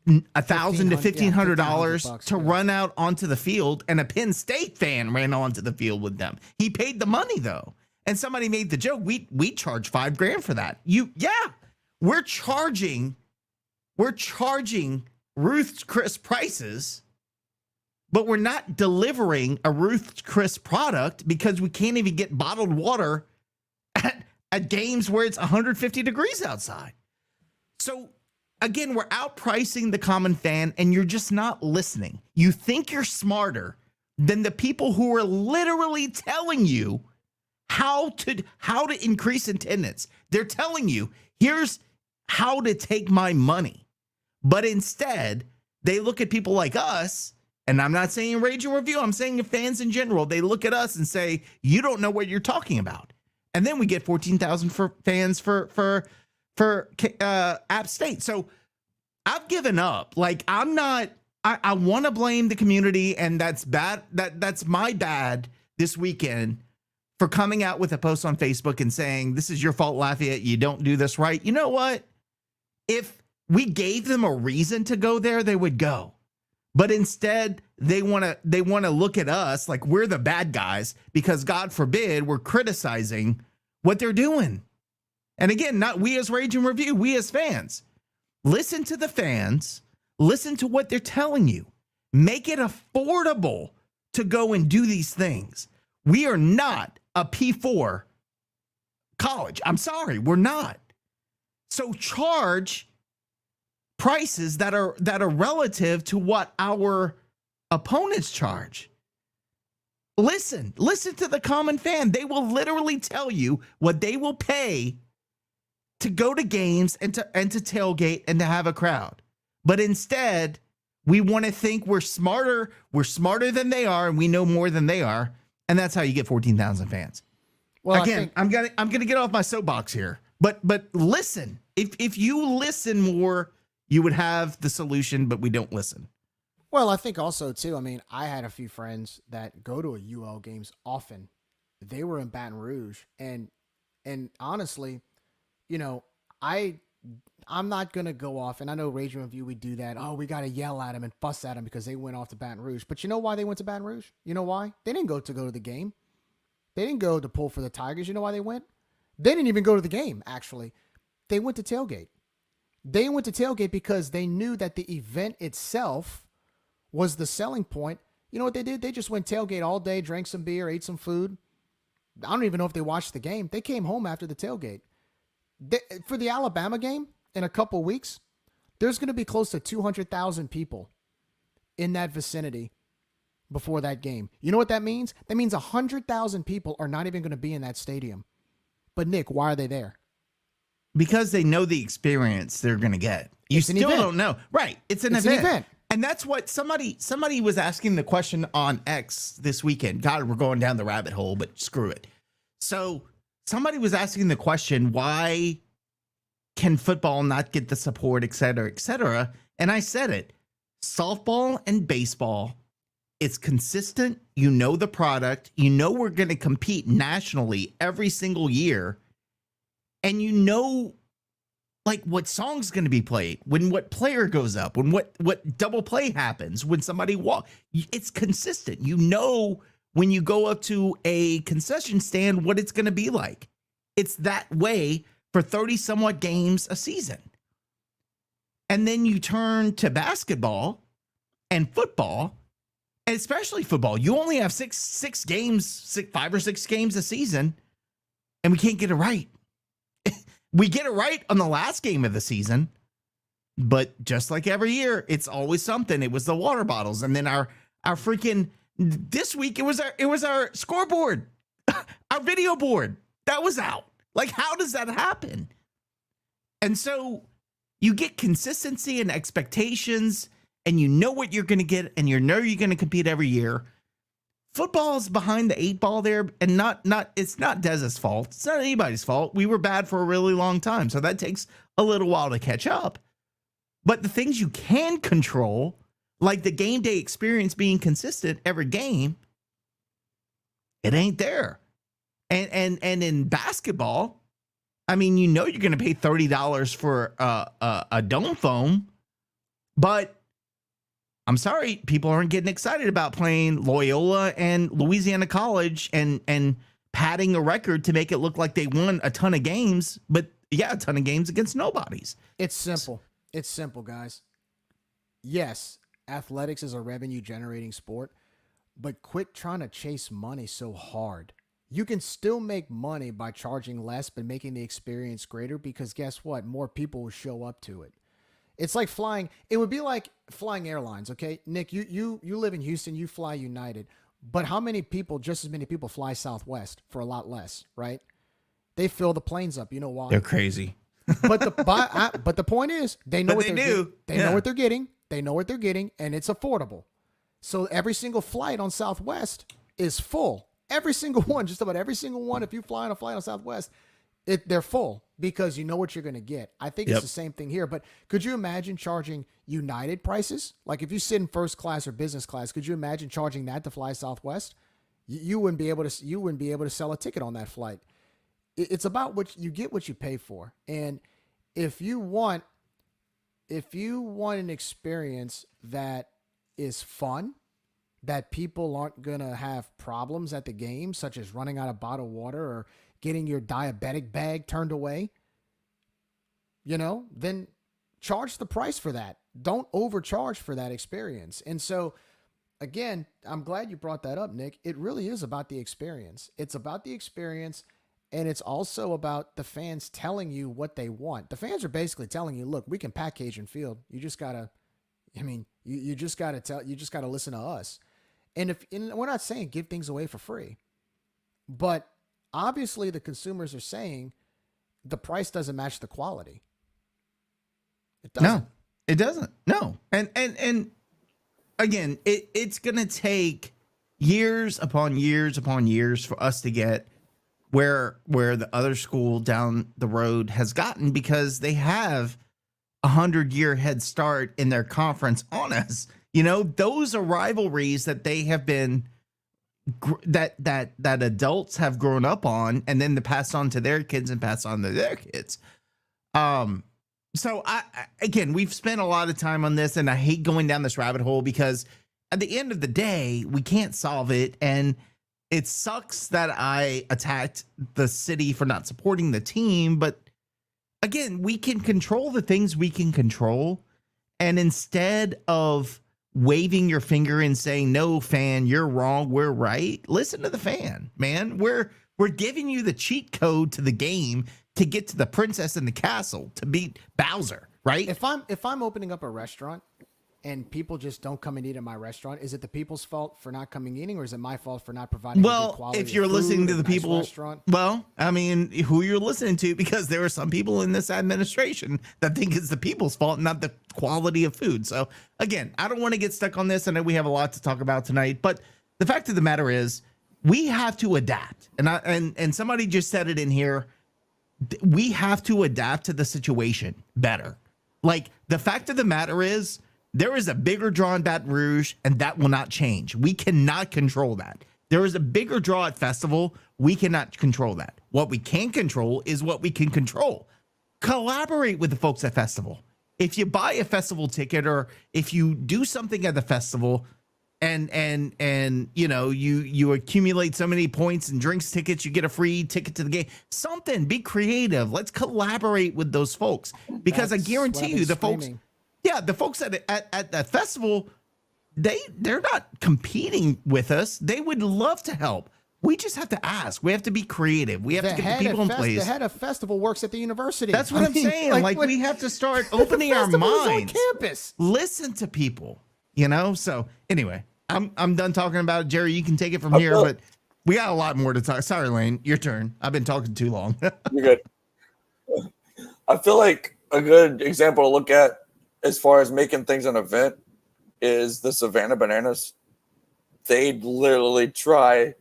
$1,000 to $1,500 to run out onto the field, and a Penn State fan ran onto the field with them. He paid the money though, and somebody made the joke. We charge $5,000 for that. We're charging Ruth's Chris prices, but we're not delivering a Ruth's Chris product because we can't even get bottled water at games where it's 150 degrees outside. So again, we're outpricing the common fan, and you're just not listening. You think you're smarter than the people who are literally telling you how to increase attendance. They're telling you, here's how to take my money. But instead, they look at people like us, and I'm not saying Rage and Review, I'm saying fans in general. They look at us and say, you don't know what you're talking about. And then we get 14,000 fans for App State. So I've given up. Like, I want to blame the community, and that's bad. That's my bad this weekend for coming out with a post on Facebook and saying, this is your fault, Lafayette. You don't do this right. You know what? If we gave them a reason to go there, they would go. But instead, they want to look at us like we're the bad guys because, God forbid, we're criticizing what they're doing. And again, not we as Rage and Review, we as fans. Listen to the fans. Listen to what they're telling you. Make it affordable to go and do these things. We are not a P4 college. I'm sorry, we're not. So charge prices that are relative to what our opponents charge. Listen to the common fan. They will literally tell you what they will pay to go to games and to tailgate and to have a crowd. But instead, we want to think we're smarter than they are, and we know more than they are, and that's how you get 14,000 fans. Well, again, I'm gonna get off my soapbox here, but listen. If you listen more, you would have the solution, but we don't listen. Well, I think also too, I mean, I had a few friends that go to UL games often. They were in Baton Rouge, and honestly, you know, I'm not going to go off, and I know Rage and Review, we do that. Oh, we got to yell at them and fuss at them because they went off to Baton Rouge. But you know why they went to Baton Rouge? You know why? They didn't go to the game. They didn't go to pull for the Tigers. You know why they went? They didn't even go to the game, actually. They went to tailgate. They went to tailgate because they knew that the event itself was the selling point. You know what they did? They just went tailgate all day, drank some beer, ate some food. I don't even know if they watched the game. They came home after the tailgate. For the Alabama game in a couple weeks, there's going to be close to 200,000 people in that vicinity before that game. You know what that means? That means 100,000 people are not even going to be in that stadium. But Nick, why are they there? Because they know the experience they're going to get. You still don't know. Right. It's an event. And that's what somebody was asking the question on X this weekend. God, we're going down the rabbit hole, but screw it. So somebody was asking the question, why can football not get the support, et cetera, et cetera? And I said it. Softball and baseball, it's consistent. You know the product. You know we're going to compete nationally every single year. And you know, like, what song's going to be played, when what player goes up, when what double play happens, when somebody walks. It's consistent. You know when you go up to a concession stand what it's going to be like. It's that way for 30-somewhat games a season. And then you turn to basketball, And football, and especially football, you only have six games, 5 or 6 games a season, and we can't get it right. We get it right on the last game of the season, but just like every year, it's always something. It was the water bottles, and then our freaking this week it was our scoreboard, our video board that was out. Like, how does that happen? And so you get consistency and expectations, and you know what you're going to get, and you know you're going to compete every year. Football's behind the 8 ball there, and it's not Dez's fault. It's not anybody's fault. We were bad for a really long time, so that takes a little while to catch up. But the things you can control, like the game day experience being consistent every game, it ain't there. And in basketball, I mean, you know you're going to pay $30 for a dome foam, but I'm sorry, people aren't getting excited about playing Loyola and Louisiana College and padding a record to make it look like they won a ton of games, but yeah, a ton of games against nobodies. It's simple. It's simple, guys. Yes, athletics is a revenue generating sport, but quit trying to chase money so hard. You can still make money by charging less, but making the experience greater, because guess what? More people will show up to it. It's like flying. It would be like flying airlines. Okay, Nick, you live in Houston, you fly United, but how many people, just as many people, fly Southwest for a lot less, right? They fill the planes up. You know why? They're crazy. But the point is, they know what they they're do. They know what they're getting. They know what they're getting, and it's affordable. So every single flight on Southwest is full. Every single one, just about every single one. If you fly on a flight on Southwest, they're full because you know what you're going to get. I think it's the same thing here. But could you imagine charging United prices? Like if you sit in first class or business class, could you imagine charging that to fly Southwest? You wouldn't be able to. You wouldn't be able to sell a ticket on that flight. It's about what you get, what you pay for. And if you want an experience that is fun, that people aren't going to have problems at the game, such as running out of bottled water or getting your diabetic bag turned away, then charge the price for that. Don't overcharge for that experience. And so, again, I'm glad you brought that up, Nick. It really is about the experience. It's about the experience, and it's also about the fans telling you what they want. The fans are basically telling you, look, we can pack Cajun Field. You just got to, you just got to listen to us. And we're not saying give things away for free, but obviously the consumers are saying the price doesn't match the quality. It doesn't. No, it doesn't. No. And again, it's going to take years upon years upon years for us to get where the other school down the road has gotten, because they have 100-year head start in their conference on us. Those are rivalries that they have been that adults have grown up on, and then to pass on to their kids and pass on to their kids. So again, we've spent a lot of time on this, and I hate going down this rabbit hole because at the end of the day, we can't solve it. And it sucks that I attacked the city for not supporting the team. But again, we can control the things we can control. And instead of waving your finger and saying, no, fan, you're wrong, we're right, listen to the fan, man. We're giving you the cheat code to the game to get to the princess in the castle, to beat Bowser, right? If I'm opening up a restaurant and people just don't come and eat at my restaurant, is it the people's fault for not coming eating, or is it my fault for not providing good quality if you're of food, listening to the nice people, restaurant? well, I mean, who you're listening to, because there are some people in this administration that think it's the people's fault, not the quality of food. So again, I don't want to get stuck on this. I know we have a lot to talk about tonight, but the fact of the matter is we have to adapt. And somebody just said it in here. We have to adapt to the situation better. Like, the fact of the matter is, there is a bigger draw in Baton Rouge, and that will not change. We cannot control that. There is a bigger draw at Festival. We cannot control that. What we can control is what we can control. Collaborate with the folks at Festival. If you buy a festival ticket, or if you do something at the festival, and you accumulate so many points and drinks tickets, you get a free ticket to the game. Something. Be creative. Let's collaborate with those folks, because I guarantee you the folks. Yeah, the folks at that festival, they're not competing with us. They would love to help. We just have to ask. We have to be creative. We have to get the people in place. The head of festival works at the university. That's what I'm saying. Like we have to start opening our minds. On campus. Listen to people, you know? So anyway, I'm done talking about it. Jerry, you can take it from here, but we got a lot more to talk. Sorry, Lane, your turn. I've been talking too long. You're good. I feel like a good example to look at as far as making things an event is the Savannah Bananas. They literally try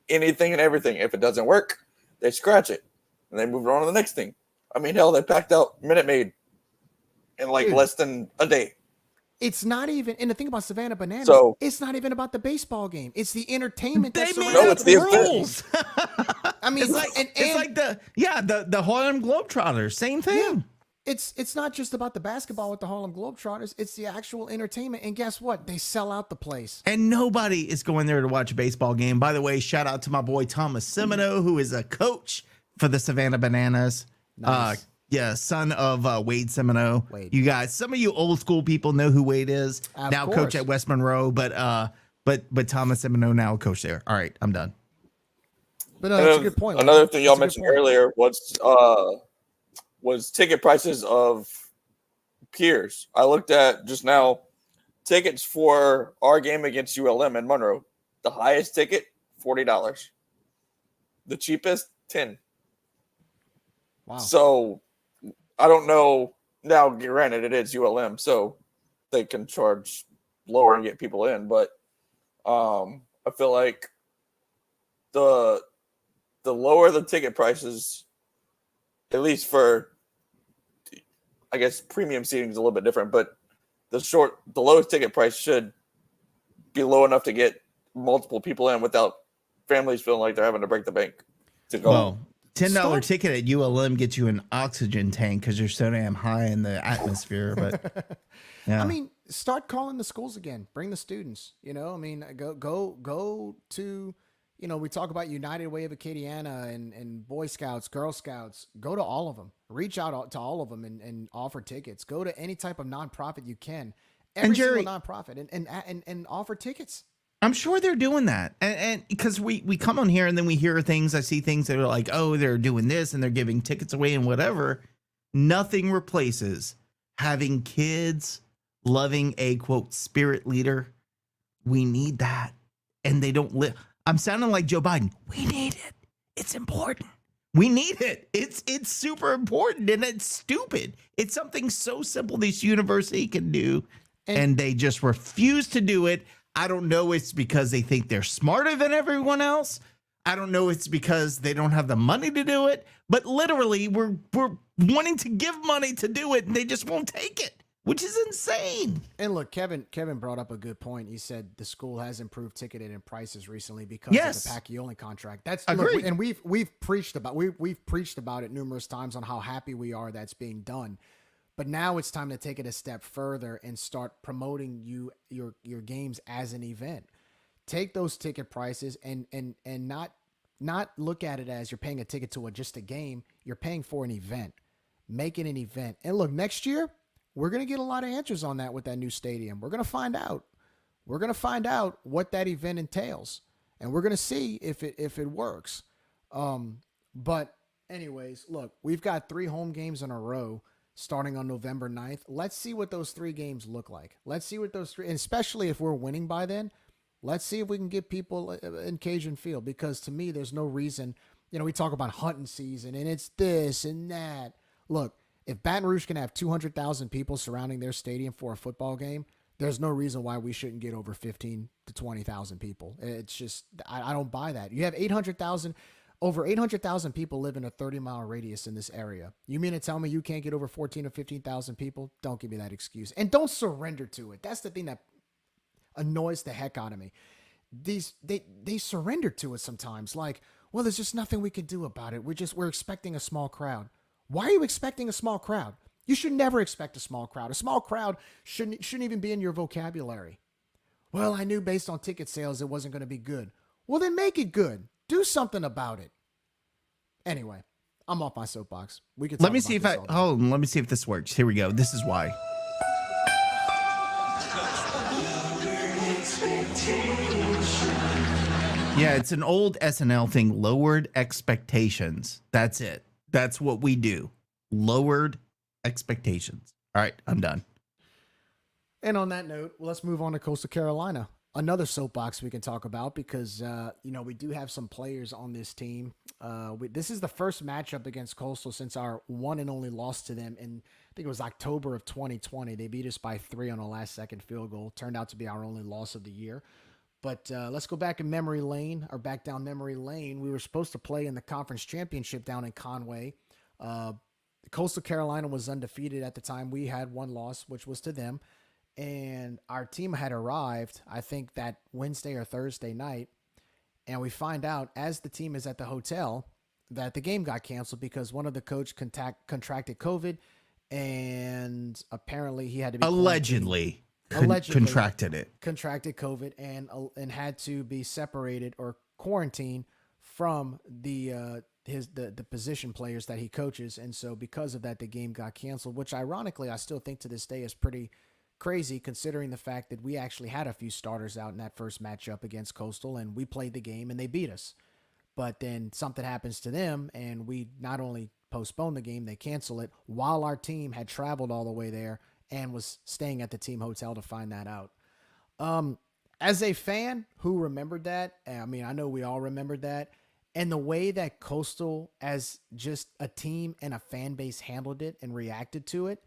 anything and everything. If it doesn't work, they scratch it and they move on to the next thing. I mean, hell, they packed out Minute Maid in like less than a day. It's not even, and the thing about Savannah Bananas, it's not even about the baseball game. It's the entertainment. They made it's the rules. I mean, it's like the Harlem Globetrotters, same thing. Yeah. It's not just about the basketball with the Harlem Globetrotters. It's the actual entertainment. And guess what? They sell out the place. And nobody is going there to watch a baseball game. By the way, shout out to my boy Thomas Semino, who is a coach for the Savannah Bananas. Nice. Son of Wade Semino. Wade. You guys, some of you old school people know who Wade is. Now course. coach at West Monroe, but Thomas Semino now coach there. All right, I'm done. But that's a good point. Another thing y'all mentioned earlier was ticket prices of peers. I looked at just now tickets for our game against ULM in Monroe. The highest ticket, $40. The cheapest, $10. Wow. So I don't know. Now, granted, it is ULM, so they can charge lower and get people in. But I feel like the lower the ticket prices, at least for, I guess premium seating is a little bit different, but the lowest ticket price should be low enough to get multiple people in without families feeling like they're having to break the bank to go. Well, $10 ticket at ULM gets you an oxygen tank because you're so damn high in the atmosphere. But yeah. I mean, start calling the schools again. Bring the students. You know, I mean, go to. You know, we talk about United Way of Acadiana and Boy Scouts, Girl Scouts. Go to all of them. Reach out to all of them and offer tickets. Go to any type of nonprofit you can. Every single nonprofit and offer tickets. I'm sure they're doing that. And because we come on here and then we hear things. I see things that are like, oh, they're doing this and they're giving tickets away and whatever. Nothing replaces having kids loving a, quote, spirit leader. We need that. And they don't live. I'm sounding like Joe Biden. We need it. It's important. We need it. It's super important and it's stupid. It's something so simple this university can do, and they just refuse to do it. I don't know. It's because they think they're smarter than everyone else. I don't know. It's because they don't have the money to do it. But literally, we're wanting to give money to do it, and they just won't take it, which is insane. And look, Kevin brought up a good point. He said the school has improved ticketed and prices recently because of the Pacquiao contract. That's agreed. And we've preached about it numerous times on how happy we are that's being done. But now it's time to take it a step further and start promoting your games as an event. Take those ticket prices and not look at it as you're paying a ticket to just a game. You're paying for an event. Make it an event. And look, next year, we're going to get a lot of answers on that with that new stadium. We're going to find out. We're going to find out what that event entails. And we're going to see if it works. But anyways, look, we've got 3 home games in a row starting on November 9th. Let's see what those 3 games look like. Let's see what those 3, and especially if we're winning by then, let's see if we can get people in Cajun Field, because to me, there's no reason, we talk about hunting season and it's this and that. Look, if Baton Rouge can have 200,000 people surrounding their stadium for a football game, there's no reason why we shouldn't get over 15 to 20,000 people. It's just, I don't buy that. You have over 800,000 people live in a 30-mile radius in this area. You mean to tell me you can't get over 14 or 15,000 people? Don't give me that excuse. And don't surrender to it. That's the thing that annoys the heck out of me. They surrender to it sometimes. Like, well, there's just nothing we can do about it. We're expecting a small crowd. Why are you expecting a small crowd? You should never expect a small crowd. A small crowd shouldn't even be in your vocabulary. Well, I knew based on ticket sales it wasn't going to be good. Well, then make it good. Do something about it. Anyway, I'm off my soapbox. We can. Let me see if this works. Here we go. This is why. Yeah, it's an old SNL thing. Lowered expectations. That's it. That's what we do. Lowered expectations. All right, I'm done. And on that note, let's move on to Coastal Carolina. Another soapbox we can talk about because, we do have some players on this team. This is the first matchup against Coastal since our one and only loss to them in, I think it was October of 2020. They beat us by 3 on a last-second field goal. Turned out to be our only loss of the year. But let's go back in memory lane, or back down memory lane. We were supposed to play in the conference championship down in Conway. Coastal Carolina was undefeated at the time. We had one loss, which was to them. And our team had arrived, I think, that Wednesday or Thursday night. And we find out as the team is at the hotel that the game got canceled because one of the coach contracted COVID. And apparently he had to be allegedly contracted COVID and had to be separated or quarantined from the position players that he coaches. And so because of that, the game got canceled, which ironically I still think to this day is pretty crazy considering the fact that we actually had a few starters out in that first matchup against Coastal and we played the game and they beat us. But then something happens to them and we not only postpone the game, they cancel it while our team had traveled all the way there and was staying at the team hotel to find that out. As a fan who remembered that, I mean, I know we all remembered that, and the way that Coastal as just a team and a fan base handled it and reacted to it,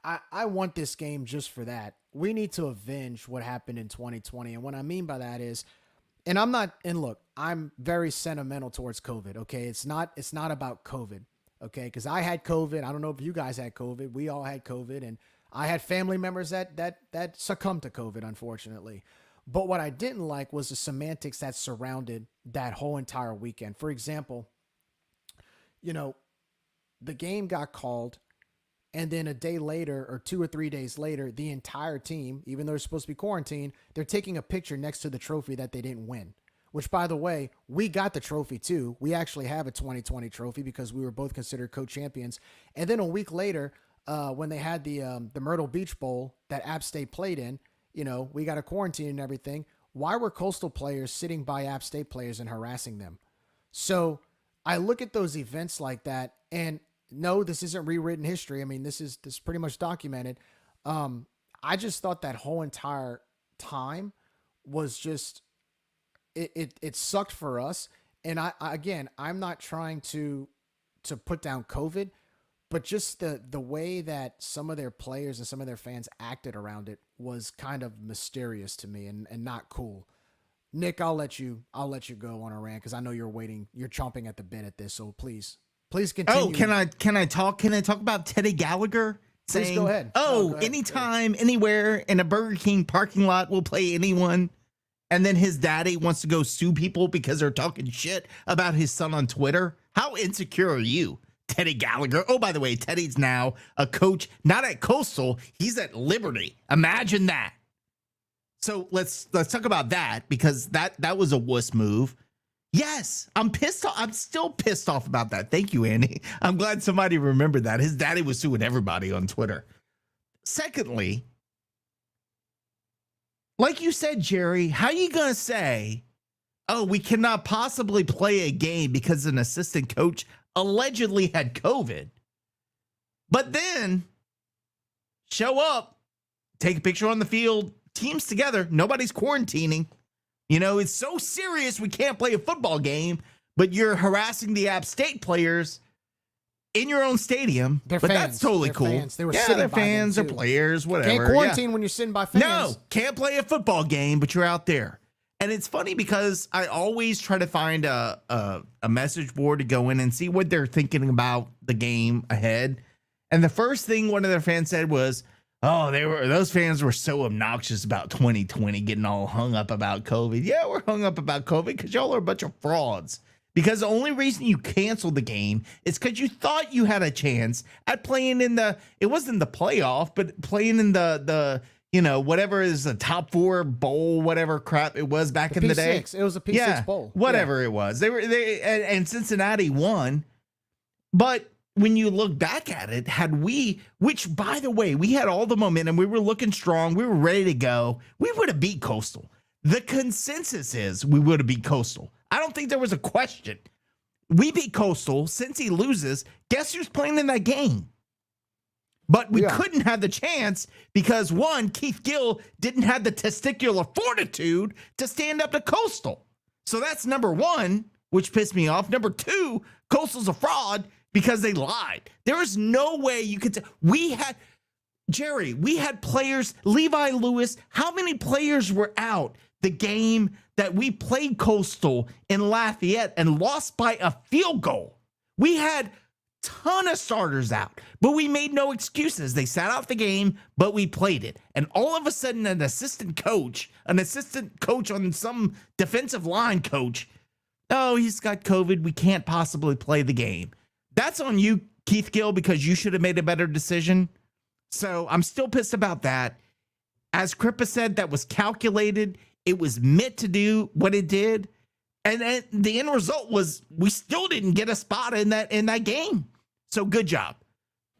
I want this game just for that. We need to avenge what happened in 2020. And what I mean by that is, look, I'm very sentimental towards COVID. Okay. It's not about COVID. Okay. Cause I had COVID. I don't know if you guys had COVID. We all had COVID and I had family members that succumbed to COVID, unfortunately. But what I didn't like was the semantics that surrounded that whole entire weekend. For example, the game got called. And then a day later or 2 or 3 days later, the entire team, even though they're supposed to be quarantined, they're taking a picture next to the trophy that they didn't win, which, by the way, we got the trophy too. We actually have a 2020 trophy because we were both considered co-champions. And then a week later, when they had the Myrtle Beach Bowl that App State played in, we got a quarantine and everything. Why were Coastal players sitting by App State players and harassing them? So I look at those events like that and no, this isn't rewritten history. I mean, this is pretty much documented. I just thought that whole entire time was just, it sucked for us. And I'm not trying to put down COVID, but just the way that some of their players and some of their fans acted around it was kind of mysterious to me and not cool. Nick, I'll let you go on a rant because I know you're chomping at the bit at this. So please continue. Oh, can I talk about Teddy Gallagher saying, please go ahead. Go ahead. Anytime, anywhere in a Burger King parking lot will play anyone. And then his daddy wants to go sue people because they're talking shit about his son on Twitter. How insecure are you, Teddy Gallagher? Oh, by the way, Teddy's now a coach, not at Coastal. He's at Liberty. Imagine that. So let's talk about that because that was a wuss move. Yes, I'm pissed off. I'm still pissed off about that. Thank you, Andy. I'm glad somebody remembered that. His daddy was suing everybody on Twitter. Secondly, like you said, Gerry, how you going to say, oh, we cannot possibly play a game because an assistant coach allegedly had COVID, but then show up, take a picture on the field, teams together, nobody's quarantining. It's so serious we can't play a football game, but you're harassing the App State players in your own stadium. They're but fans. That's totally They're cool. Fans. They were yeah, sitting they're by fans, them they're too. players, whatever. Can't quarantine when you're sitting by fans. No, can't play a football game, but you're out there. And it's funny because I always try to find a message board to go in and see what they're thinking about the game ahead. And the first thing one of their fans said was, oh, those fans were so obnoxious about 2020, getting all hung up about COVID. Yeah, we're hung up about COVID because y'all are a bunch of frauds. Because the only reason you canceled the game is because you thought you had a chance at playing it wasn't the playoff, but playing in the whatever is the top 4 bowl, whatever crap it was back in the day. It was a P6 yeah, bowl. Whatever it was. And Cincinnati won. But when you look back at it, which by the way, we had all the momentum, we were looking strong, we were ready to go, we would have beat Coastal. The consensus is we would have beat Coastal. I don't think there was a question. We beat Coastal. Since he loses, guess who's playing in that game? But we couldn't have the chance because, one, Keith Gill didn't have the testicular fortitude to stand up to Coastal. So that's number one, which pissed me off. Number two, Coastal's a fraud because they lied. There is no way you could we had Gerry, we had players, Levi Lewis, how many players were out the game that we played Coastal in Lafayette and lost by a field goal? We had ton of starters out, but we made no excuses. They sat out the game, but we played it. And all of a sudden, an assistant coach on some defensive line coach, oh, he's got COVID, we can't possibly play the game. That's on you, Keith Gill, because you should have made a better decision. So I'm still pissed about that. As Crippa said, that was calculated. It was meant to do what it did. And the end result was we still didn't get a spot in that game. So good job.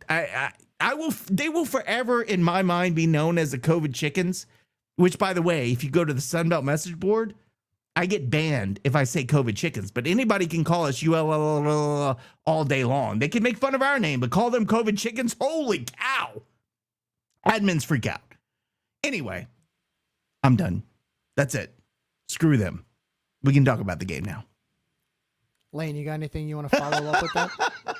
They will forever, in my mind, be known as the COVID chickens, which, by the way, if you go to the Sunbelt message board, I get banned if I say COVID chickens, but anybody can call us ULL all day long. They can make fun of our name, but call them COVID chickens. Holy cow. Admins freak out. Anyway, I'm done. That's it. Screw them. We can talk about the game now. Lane, you got anything you want to follow up with that?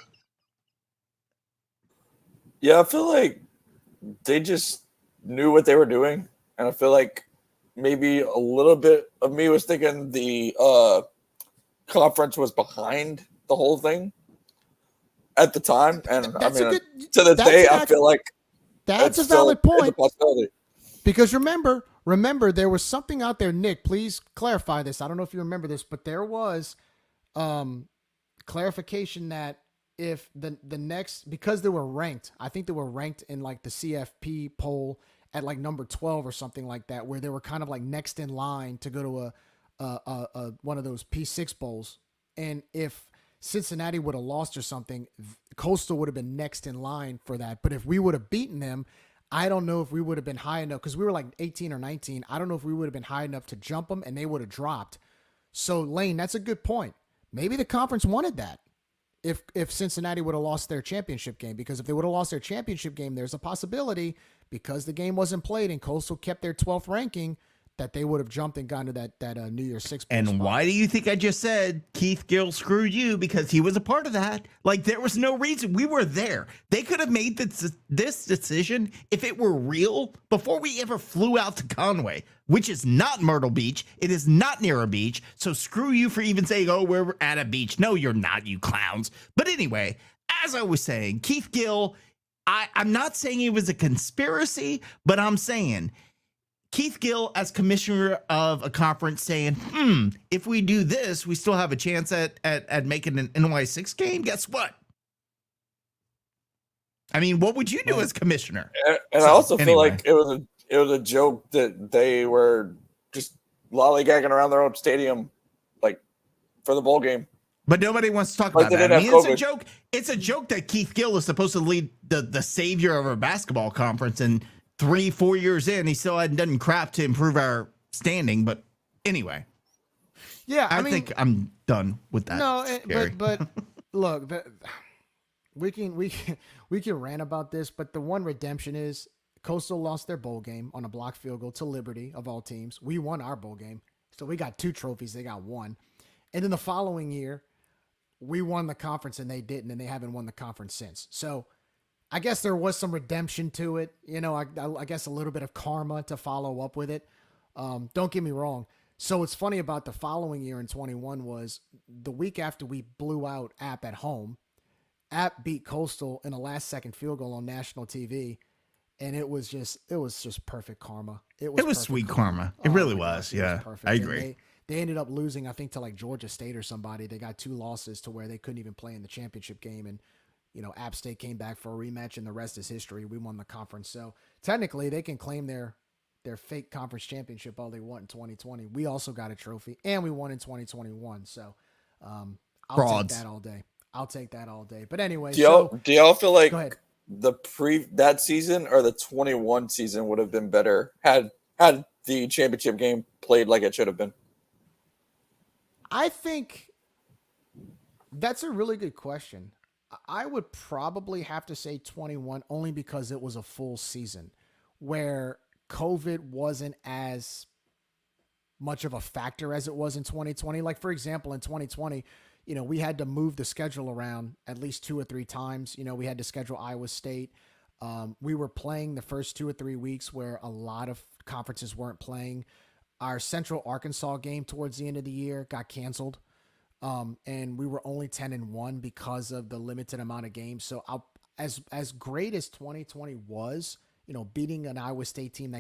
Yeah, I feel like they just knew what they were doing. And I feel like maybe a little bit of me was thinking the conference was behind the whole thing at the time. And I mean, to the day, I feel like that's a valid point. Because remember, there was something out there. Nick, please clarify this. I don't know if you remember this, but there was clarification that if the next, because they were ranked, I think they were ranked in like the CFP poll at like number 12 or something like that, where they were kind of like next in line to go to a one of those P6 bowls. And if Cincinnati would have lost or something, Coastal would have been next in line for that. But if we would have beaten them, I don't know if we would have been high enough, because we were like 18 or 19. I don't know if we would have been high enough to jump them, and they would have dropped. So, Lane, that's a good point. Maybe the conference wanted that if Cincinnati would have lost their championship game, because if they would have lost their championship game, there's a possibility, because the game wasn't played and Coastal kept their 12th ranking, that they would have jumped and gone to that New Year's Six. And spot. Why do you think I just said Keith Gill screwed you? Because he was a part of that. Like, there was no reason. We were there. They could have made this decision if it were real before we ever flew out to Conway, which is not Myrtle Beach. It is not near a beach. So screw you for even saying, oh, we're at a beach. No, you're not, you clowns. But anyway, as I was saying, Keith Gill, I'm not saying it was a conspiracy, but I'm saying Keith Gill as commissioner of a conference saying, if we do this, we still have a chance at making an NY6 game. Guess what? I mean, what would you do as commissioner? And I also feel like it was a joke that they were just lollygagging around their own stadium, like, for the bowl game. But nobody wants to talk about that. I mean, it's a joke. It's a joke that Keith Gill is supposed to lead the savior of our basketball conference, and 3-4 years in, he still hadn't done crap to improve our standing. But anyway, yeah, I think I'm done with that. No, but look, we can rant about this, but the one redemption is Coastal lost their bowl game on a blocked field goal to Liberty, of all teams. We won our bowl game, so we got 2 trophies. They got 1, and then the following year, we won the conference and they didn't, and they haven't won the conference since. So I guess there was some redemption to it. You know, I guess a little bit of karma to follow up with it. Don't get me wrong. So what's funny about the following year in 21 was the week after we blew out App at home, App beat Coastal in a last-second field goal on national TV, and it was just perfect karma. It was sweet karma. It really was. Yeah, I agree. They ended up losing, I think, to like Georgia State or somebody. They got 2 losses to where they couldn't even play in the championship game, and you know, App State came back for a rematch, and the rest is history. We won the conference. So technically they can claim their fake conference championship all they want in 2020. We also got a trophy, and we won in 2021. So I'll take that all day. I'll take that all day. But anyway, Do y'all feel like go ahead. that season or the 21 season would have been better had the championship game played like it should have been? I think that's a really good question. I would probably have to say 21 only because it was a full season where COVID wasn't as much of a factor as it was in 2020. Like, for example, in 2020, we had to move the schedule around at least 2 or 3 times. We had to schedule Iowa State. We were playing the first 2 or 3 weeks where a lot of conferences weren't playing. Our Central Arkansas game towards the end of the year got canceled. And we were only 10-1 because of the limited amount of games. So as great as 2020 was, beating an Iowa State team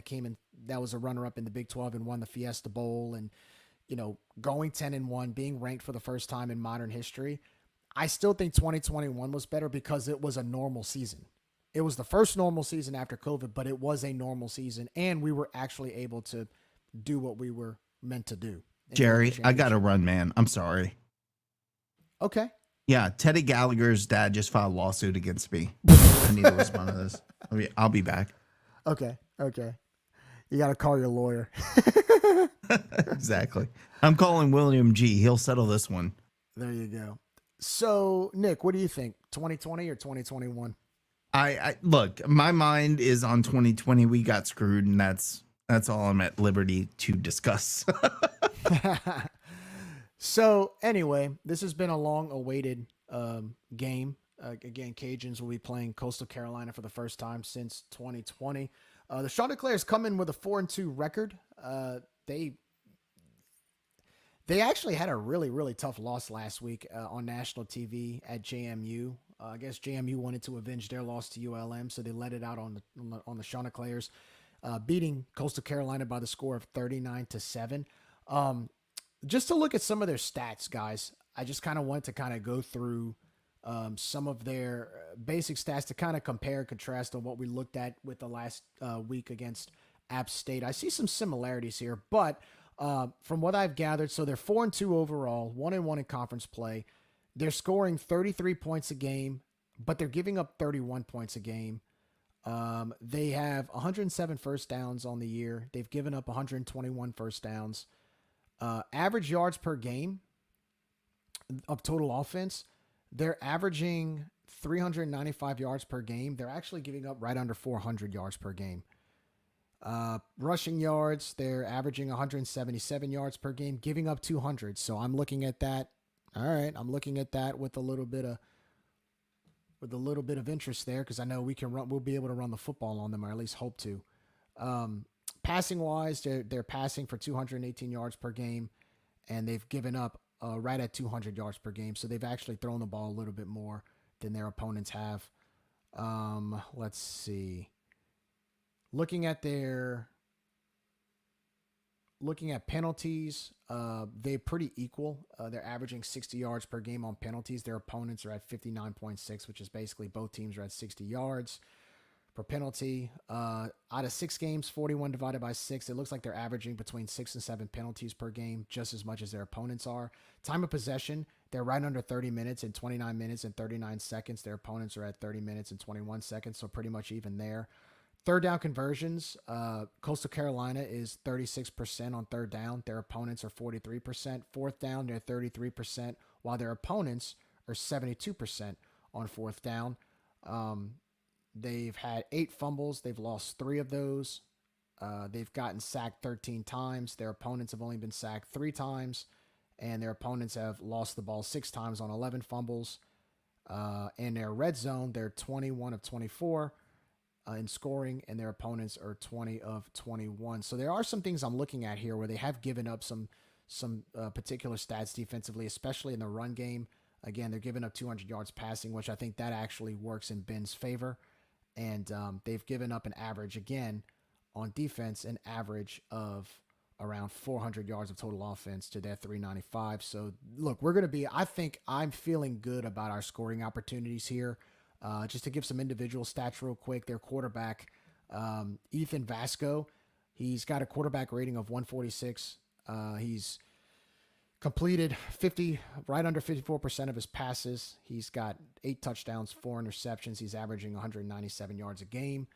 that was a runner-up in the Big 12 and won the Fiesta Bowl, and going 10-1, being ranked for the first time in modern history, I still think 2021 was better because it was a normal season. It was the first normal season after COVID, but it was a normal season, and we were actually able to do what we were meant to do. Jerry, I got to run, man. I'm sorry. Okay. Yeah, Teddy Gallagher's dad just filed a lawsuit against me. I need to respond to this. I'll be back. Okay. You got to call your lawyer. Exactly. I'm calling William G. He'll settle this one. There you go. So, Nick, what do you think? 2020 or 2021? I look, my mind is on 2020. We got screwed, and that's all I'm at liberty to discuss. So anyway, this has been a long-awaited game. Again, Cajuns will be playing Coastal Carolina for the first time since 2020. The Chanticleers come in with a 4-2 record. They actually had a really, really tough loss last week on national TV at JMU. I guess JMU wanted to avenge their loss to ULM, so they let it out on the Chanticleers, beating Coastal Carolina by the score of 39-7. Just to look at some of their stats, guys, I just kind of wanted to kind of go through some of their basic stats to kind of compare and contrast on what we looked at with the last week against App State. I see some similarities here, but from what I've gathered, so they're 4-2 overall, 1-1 in conference play. They're scoring 33 points a game, but they're giving up 31 points a game. They have 107 first downs on the year. They've given up 121 first downs. Average yards per game of total offense, they're averaging 395 yards per game. They're actually giving up right under 400 yards per game. Rushing yards, they're averaging 177 yards per game, giving up 200. So I'm looking at that. All right, I'm looking at that with a little bit of interest there, because I know we'll be able to run the football on them, or at least hope to. Passing wise, they're passing for 218 yards per game, and they've given up right at 200 yards per game. So they've actually thrown the ball a little bit more than their opponents have. Let's see. Looking at penalties, they're pretty equal. They're averaging 60 yards per game on penalties. Their opponents are at 59.6, which is basically both teams are at 60 yards per penalty. Out of 6 games, 41 divided by 6, it looks like they're averaging between 6 and 7 penalties per game, just as much as their opponents are. Time of possession, they're right under 30 minutes and 29 minutes and 39 seconds. Their opponents are at 30 minutes and 21 seconds, so pretty much even there. Third down conversions, Coastal Carolina is 36% on third down. Their opponents are 43%. Fourth down, they're 33%, while their opponents are 72% on fourth down. They've had 8 fumbles. They've lost 3 of those. They've gotten sacked 13 times. Their opponents have only been sacked 3 times, and their opponents have lost the ball 6 times on 11 fumbles. In their red zone, they're 21 of 24 in scoring, and their opponents are 20 of 21. So there are some things I'm looking at here where they have given up some particular stats defensively, especially in the run game. Again, they're giving up 200 yards passing, which I think that actually works in Ben's favor. And they've given up an average, again, on defense, an average of around 400 yards of total offense to their 395. So, look, I think I'm feeling good about our scoring opportunities here. Just to give some individual stats real quick, their quarterback, Ethan Vasco, he's got a quarterback rating of 146. He's completed 50, right under 54% of his passes. He's got 8 touchdowns, 4 interceptions. He's averaging 197 yards a game.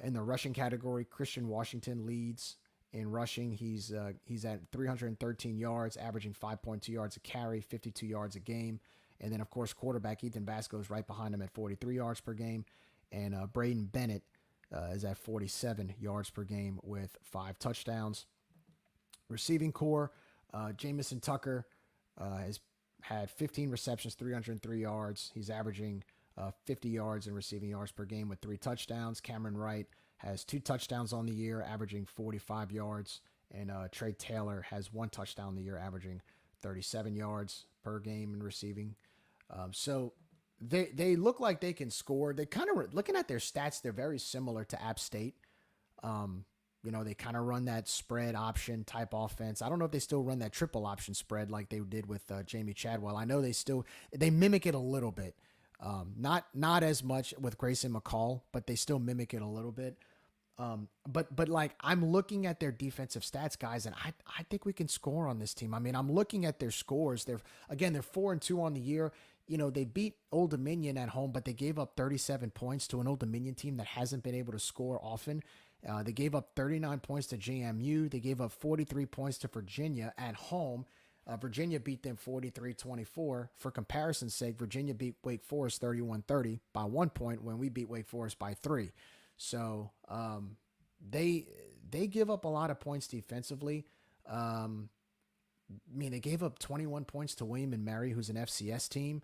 In the rushing category, Christian Washington leads in rushing. He's at 313 yards, averaging 5.2 yards a carry, 52 yards a game. And then, of course, quarterback Ethan Bass goes right behind him at 43 yards per game. And Braden Bennett is at 47 yards per game with 5 touchdowns. Receiving core, Jamison Tucker has had 15 receptions, 303 yards. He's averaging 50 yards in receiving yards per game with 3 touchdowns. Cameron Wright has 2 touchdowns on the year, averaging 45 yards. And Trey Taylor has 1 touchdown on the year, averaging 37 yards per game in receiving. So they look like they can score. They kind of, looking at their stats, they're very similar to App State. They kind of run that spread option type offense. I don't know if they still run that triple option spread like they did with Jamie Chadwell. I know they mimic it a little bit. Not as much with Grayson McCall, but they still mimic it a little bit. But like, I'm looking at their defensive stats, guys, and I think we can score on this team. I mean, I'm looking at their scores. They're 4-2 on the year. They beat Old Dominion at home, but they gave up 37 points to an Old Dominion team that hasn't been able to score often. They gave up 39 points to JMU. They gave up 43 points to Virginia at home. Virginia beat them 43-24. For comparison's sake, Virginia beat Wake Forest 31-30 by 1 point when we beat Wake Forest by 3. So they give up a lot of points defensively. They gave up 21 points to William and Mary, who's an FCS team.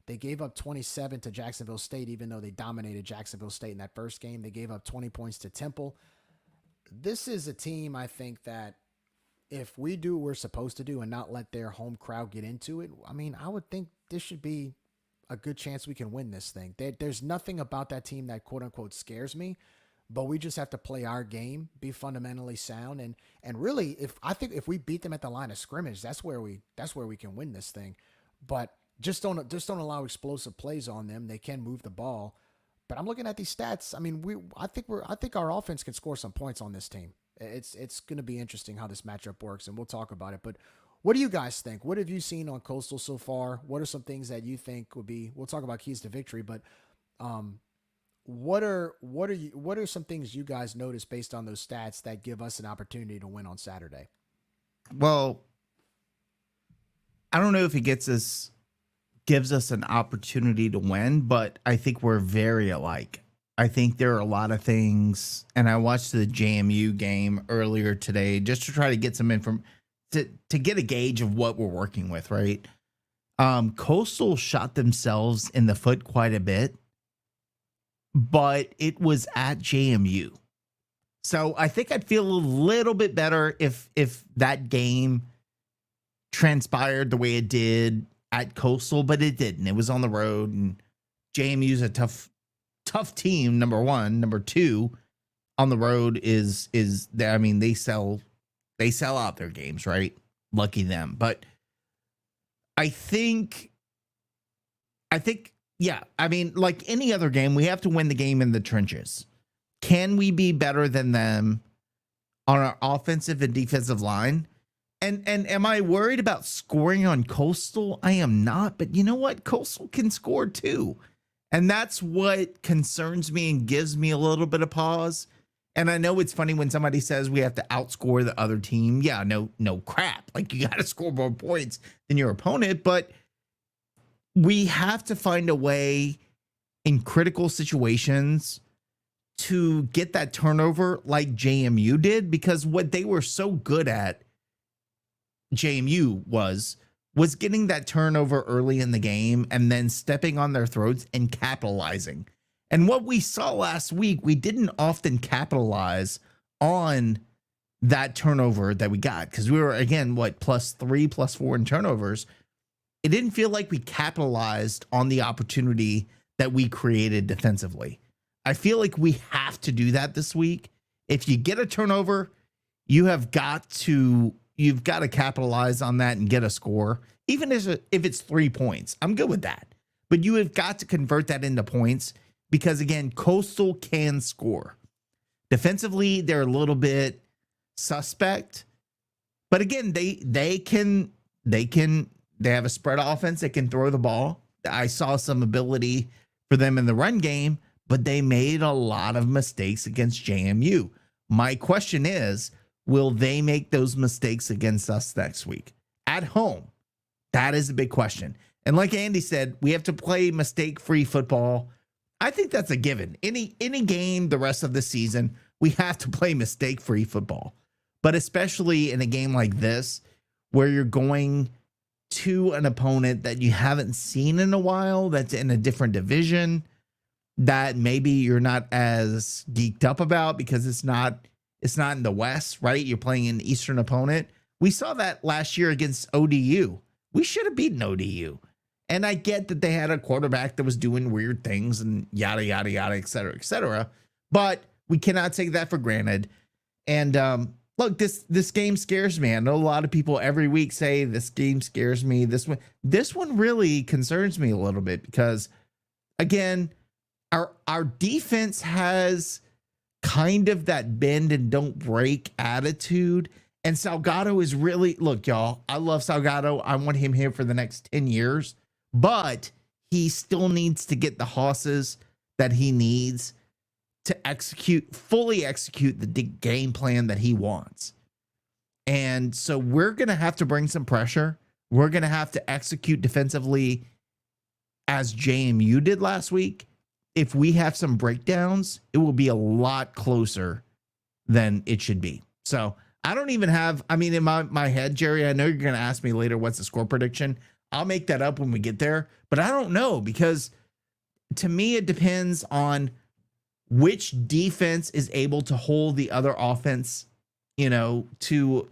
They gave up 27 to Jacksonville State, even though they dominated Jacksonville State in that first game. They gave up 20 points to Temple. This is a team, I think, that if we do what we're supposed to do and not let their home crowd get into it, I would think this should be a good chance we can win this thing. There's nothing about that team that quote-unquote scares me, but we just have to play our game, be fundamentally sound, and really, if we beat them at the line of scrimmage, that's where we can win this thing. But just don't allow explosive plays on them. They can move the ball. But I'm looking at these stats. I think our offense can score some points on this team. It's going to be interesting how this matchup works, and we'll talk about it. But what do you guys think? What have you seen on Coastal so far? What are some things that you think would be? We'll talk about keys to victory, but what are some things you guys notice based on those stats that give us an opportunity to win on Saturday? Well, I don't know if it gives us an opportunity to win, but I think we're very alike. I think there are a lot of things, and I watched the JMU game earlier today just to try to get some to get a gauge of what we're working with, right? Coastal shot themselves in the foot quite a bit, but it was at JMU. So I think I'd feel a little bit better if that game transpired the way it did at Coastal, but it didn't. It was on the road, and JMU's a tough team, number one. Number two, on the road is they sell out their games, right? Lucky them. But I think yeah, like any other game, we have to win the game in the trenches. Can we be better than them on our offensive and defensive line? And am I worried about scoring on Coastal? I am not, but you know what? Coastal can score too. And that's what concerns me and gives me a little bit of pause. And I know it's funny when somebody says we have to outscore the other team. Yeah, no crap. Like, you got to score more points than your opponent, but we have to find a way in critical situations to get that turnover like JMU did, because what they were so good at, JMU was getting that turnover early in the game and then stepping on their throats and capitalizing. And what we saw last week, we didn't often capitalize on that turnover that we got, because we were, again, +3, +4 in turnovers. It didn't feel like we capitalized on the opportunity that we created defensively. I feel like we have to do that this week. If you get a turnover, you've got to capitalize on that and get a score, even if it's 3 points. I'm good with that. But you have got to convert that into points, because, again, Coastal can score. Defensively, they're a little bit suspect. But, again, they can They have a spread offense. They can throw the ball. I saw some ability for them in the run game, but they made a lot of mistakes against JMU. My question is, will they make those mistakes against us next week at home? That is a big question. And like Andy said, we have to play mistake-free football. I think that's a given. Any game the rest of the season, we have to play mistake-free football. But especially in a game like this, where you're going to an opponent that you haven't seen in a while, that's in a different division, that maybe you're not as geeked up about because it's not in the West, right? You're playing an Eastern opponent. We saw that last year against ODU. We should have beaten ODU. And I get that they had a quarterback that was doing weird things and yada, yada, yada, et cetera, et cetera. But we cannot take that for granted. And look, this game scares me. I know a lot of people every week say this game scares me. This one really concerns me a little bit because, again, our defense has kind of that bend and don't break attitude. And Salgado is really, look, y'all, I love Salgado. I want him here for the next 10 years, but he still needs to get the hosses that he needs to fully execute the game plan that he wants. And so we're going to have to bring some pressure. We're going to have to execute defensively as JMU did last week. If we have some breakdowns, it will be a lot closer than it should be. So I don't even have, in my head, Gerry, I know you're going to ask me later, what's the score prediction? I'll make that up when we get there, but I don't know, because to me, it depends on which defense is able to hold the other offense, to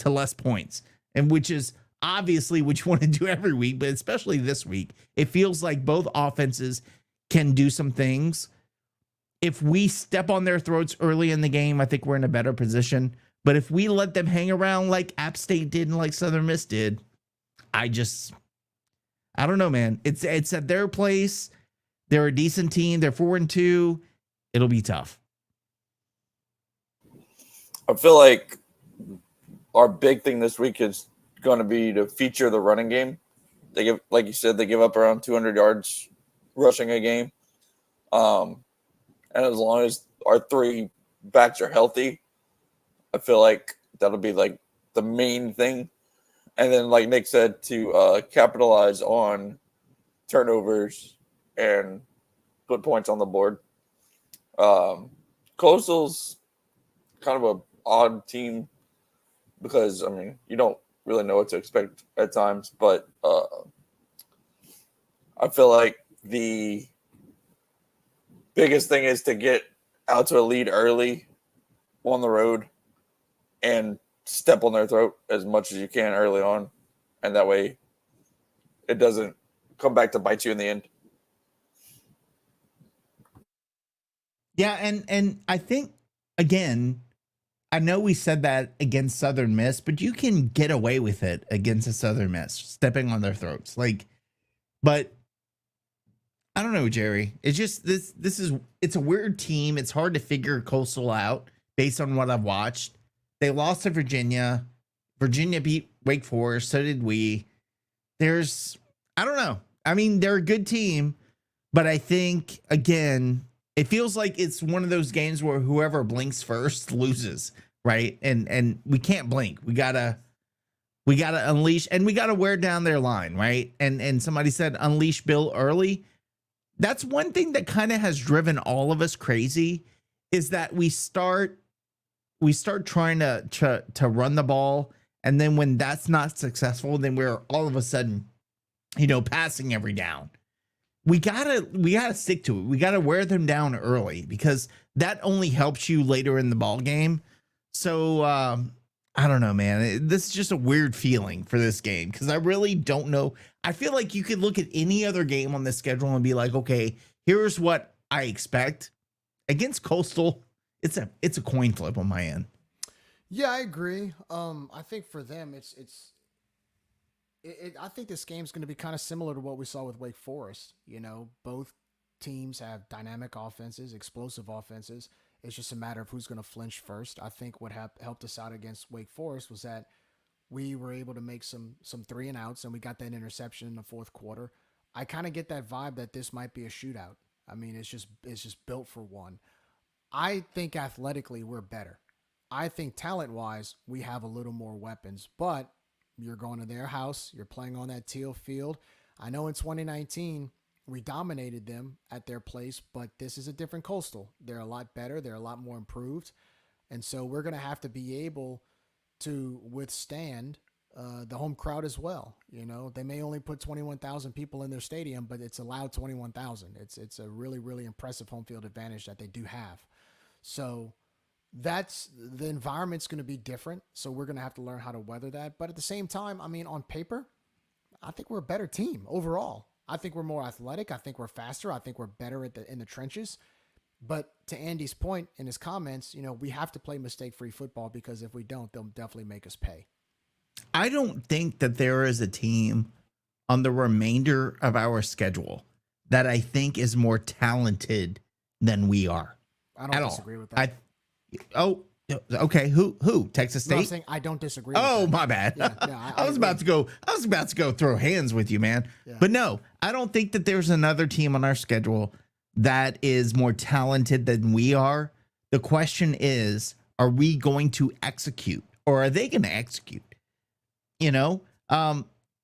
less points, and which is obviously what you want to do every week, but especially this week, it feels like both offenses can do some things. If we step on their throats early in the game, I think we're in a better position. But if we let them hang around like App State did and like Southern Miss did, I don't know, man. It's at their place. They're a decent team. They're 4-2. It'll be tough. I feel like our big thing this week is going to be to feature the running game. They give, like you said, they give up around 200 yards rushing a game. And as long as our three backs are healthy, I feel like that'll be like the main thing. And then, like Nick said, to capitalize on turnovers and put points on the board. Coastal's kind of an odd team because, you don't really know what to expect at times. But I feel like the biggest thing is to get out to a lead early on the road and step on their throat as much as you can early on. And that way it doesn't come back to bite you in the end. Yeah, and I think, again, I know we said that against Southern Miss, but you can get away with it against a Southern Miss, stepping on their throats. But I don't know, Gerry. It's just it's a weird team. It's hard to figure Coastal out based on what I've watched. They lost to Virginia. Virginia beat Wake Forest. So did we. I don't know. They're a good team, but I think, again, it feels like it's one of those games where whoever blinks first loses, right? And we can't blink. We gotta unleash, and we gotta wear down their line, right? And somebody said unleash Bill early. That's one thing that kind of has driven all of us crazy, is that we start trying to run the ball, and then when that's not successful, then we're all of a sudden, passing every down. We gotta stick to it. We gotta wear them down early, because that only helps you later in the ball game. So I don't know, man. This is just a weird feeling for this game, because I really don't know. I feel like you could look at any other game on the schedule and be like, okay, here's what I expect. Against Coastal, it's a coin flip on my end. Yeah, I agree. I think for them, I think this game's going to be kind of similar to what we saw with Wake Forest. Both teams have dynamic offenses, explosive offenses. It's just a matter of who's going to flinch first. I think what helped us out against Wake Forest was that we were able to make some 3-and-outs, and we got that interception in the fourth quarter. I kind of get that vibe that this might be a shootout. I mean, it's just built for one. I think athletically we're better. I think talent-wise we have a little more weapons, but you're going to their house. You're playing on that teal field. I know in 2019 we dominated them at their place, but this is a different Coastal. They're a lot better. They're a lot more improved. And so we're going to have to be able to withstand the home crowd as well. You know, they may only put 21,000 people in their stadium, but it's allowed 21,000. It's a really, really impressive home field advantage that they do have. So that's the environment's going to be different. So we're going to have to learn how to weather that. But at the same time, I mean, on paper, I think we're a better team overall. I think we're more athletic. I think we're faster. I think we're better in the trenches. But to Andy's point in his comments, you know, we have to play mistake-free football, because if we don't, they'll definitely make us pay. I don't think that there is a team on the remainder of our schedule that I think is more talented than we are. I don't disagree with that. Okay. Who? Texas State? No, I'm saying I don't disagree with that. My bad. Yeah, no, I was about to go throw hands with you, man. Yeah. But no, I don't think that there's another team on our schedule that is more talented than we are. The question is, are we going to execute, or are they going to execute? You know,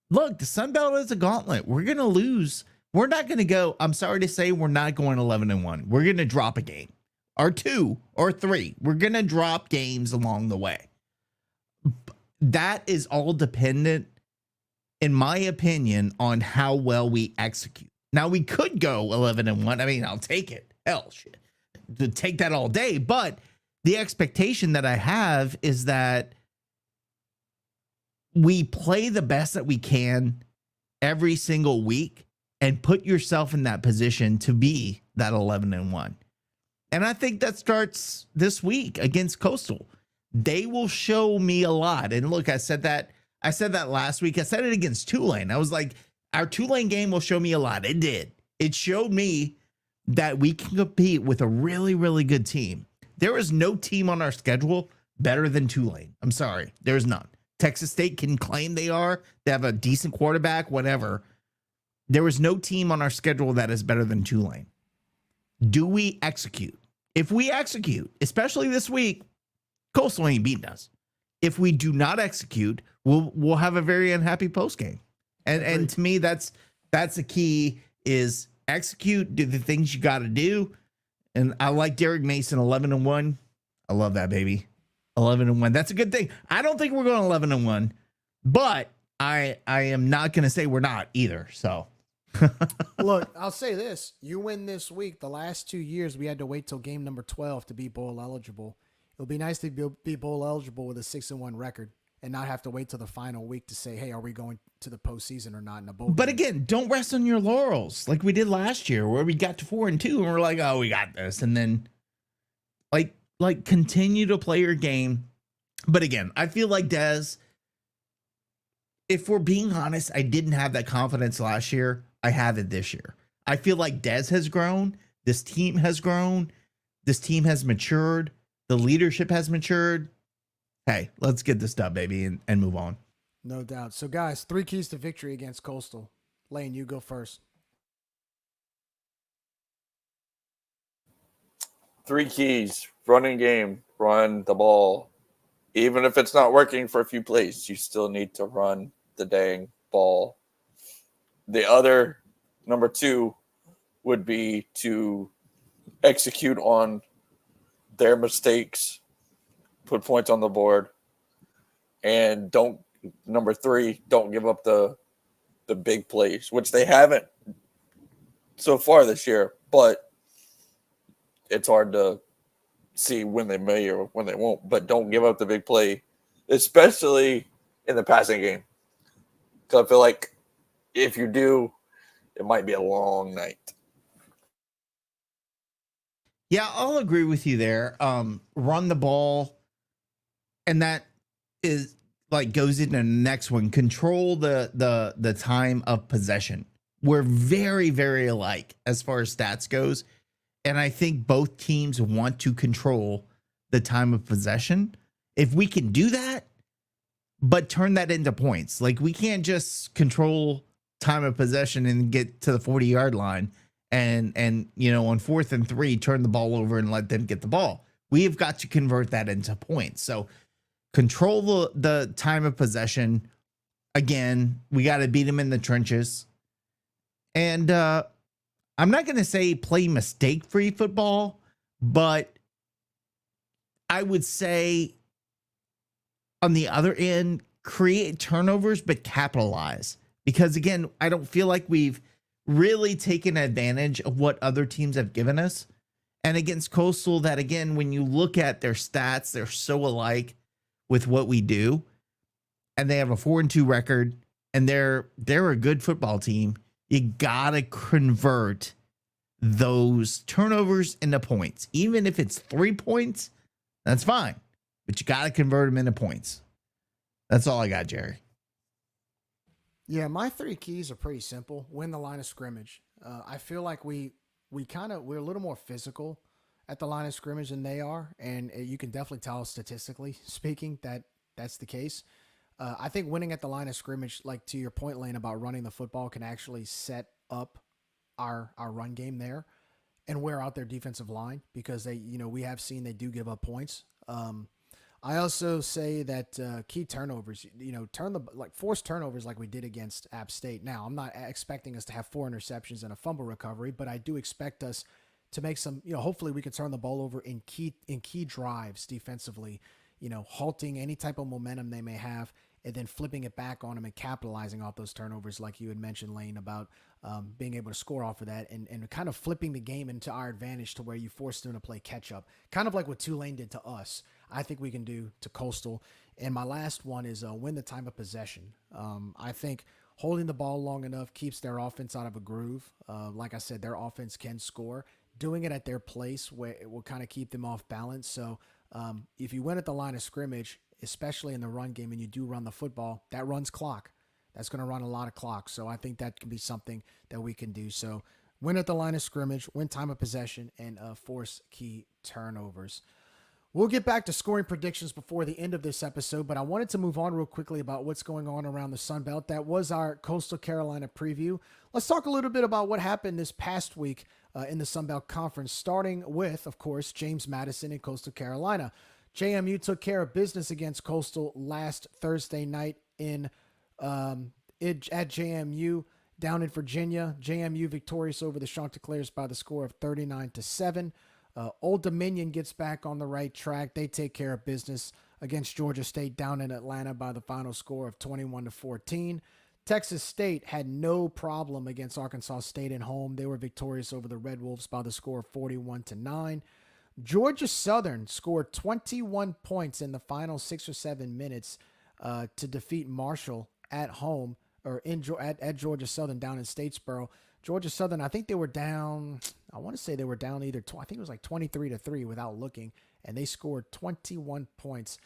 look, the Sun Belt is a gauntlet. We're going to lose. We're not going to go. I'm sorry to say, we're not going 11-1. We're going to drop a game or 2 or 3. We're going to drop games along the way. That is all dependent, in my opinion, on how well we execute. Now, we could go 11-1. I mean, I'll take it. Hell, shit. To take that all day. But the expectation that I have is that we play the best that we can every single week and put yourself in that position to be that 11-1. And I think that starts this week against Coastal. They will show me a lot. And look, I said that last week. I said it against Tulane. I was like, our Tulane game will show me a lot. It did. It showed me that we can compete with a really, really good team. There is no team on our schedule better than Tulane. I'm sorry. There's none. Texas State can claim they are. They have a decent quarterback, whatever. There is no team on our schedule that is better than Tulane. Do we execute? If we execute, especially this week, Coastal ain't beating us. If we do not execute, we'll have a very unhappy postgame. And to me, that's the key, is execute, do the things you got to do. And I like Derek Mason 11-1. I love that, baby. 11-1. That's a good thing. I don't think we're going 11-1, but I am not going to say we're not either. So look, I'll say this. You win this week. The last 2 years, we had to wait till game number 12 to be bowl eligible. It'll be nice to be bowl eligible with a 6-1 record and not have to wait till the final week to say, hey, are we going to the postseason or not in a bowl But game? again, don't rest on your laurels like we did last year, where we got to 4-2 and we're like, oh, we got this. And then like continue to play your game. But again, I feel like Dez, if we're being honest, I didn't have that confidence last year. I have it this year. I feel like Dez has grown. This team has grown. This team has matured. The leadership has matured. Hey, let's get this done, baby, and move on. No doubt. So, guys, 3 keys to victory against Coastal. Lane, you go first. 3 keys: running game, run the ball. Even if it's not working for a few plays, you still need to run the dang ball. The other, number 2, would be to execute on their mistakes, put points on the board, and number 3, don't give up the big plays, which they haven't so far this year, but it's hard to see when they may or when they won't. But don't give up the big play, especially in the passing game, because I feel like if you do, it might be a long night. Yeah, I'll agree with you there. Run the ball, and that is like goes into the next one. Control the time of possession. We're very, very alike as far as stats goes, and I think both teams want to control the time of possession. If we can do that, but turn that into points. Like, we can't just control time of possession and get to the 40-yard line and on 4th and 3, turn the ball over and let them get the ball. We have got to convert that into points. So control the time of possession. Again, we got to beat them in the trenches. And I'm not going to say play mistake-free football, but I would say on the other end, create turnovers, but capitalize. Because again, I don't feel like we've really taken advantage of what other teams have given us. And against Coastal, that again, when you look at their stats, they're so alike with what we do. And they have a 4-2 record, and they're a good football team. You gotta convert those turnovers into points. Even if it's 3 points, that's fine. But you gotta convert them into points. That's all I got, Jerry. Yeah, my 3 keys are pretty simple. Win the line of scrimmage. I feel like we're a little more physical at the line of scrimmage than they are, and you can definitely tell statistically speaking that that's the case. I think winning at the line of scrimmage, like to your point, Lane, about running the football, can actually set up our run game there and wear out their defensive line, because we have seen they do give up points. I also say that key turnovers, forced turnovers like we did against App State. Now, I'm not expecting us to have 4 interceptions and a fumble recovery, but I do expect us to make some, hopefully we can turn the ball over in key drives defensively, halting any type of momentum they may have, and then flipping it back on them and capitalizing off those turnovers, like you had mentioned, Lane, about being able to score off of that and kind of flipping the game into our advantage to where you force them to play catch up, kind of like what Tulane did to us. I think we can do to Coastal. And my last one is win the time of possession. I think holding the ball long enough keeps their offense out of a groove. Like I said, their offense can score. Doing it at their place where it will kind of keep them off balance. So if you win at the line of scrimmage, especially in the run game, and you do run the football, that runs clock. That's going to run a lot of clock. So I think that can be something that we can do. So win at the line of scrimmage, win time of possession, and force key turnovers. We'll get back to scoring predictions before the end of this episode, but I wanted to move on real quickly about what's going on around the Sun Belt. That was our Coastal Carolina preview. Let's talk a little bit about what happened this past week in the Sun Belt Conference, starting with, of course, James Madison and Coastal Carolina. JMU took care of business against Coastal last Thursday night at JMU down in Virginia. JMU victorious over the Chanticleers by the score of 39-7. Old Dominion gets back on the right track. They take care of business against Georgia State down in Atlanta by the final score of 21-14. Texas State had no problem against Arkansas State at home. They were victorious over the Red Wolves by the score of 41-9. Georgia Southern scored 21 points in the final 6 or 7 minutes to defeat Marshall at home, or at Georgia Southern down in Statesboro. Georgia Southern, I think they were down, I want to say they were down I think it was like 23-3 without looking, and they scored 21 points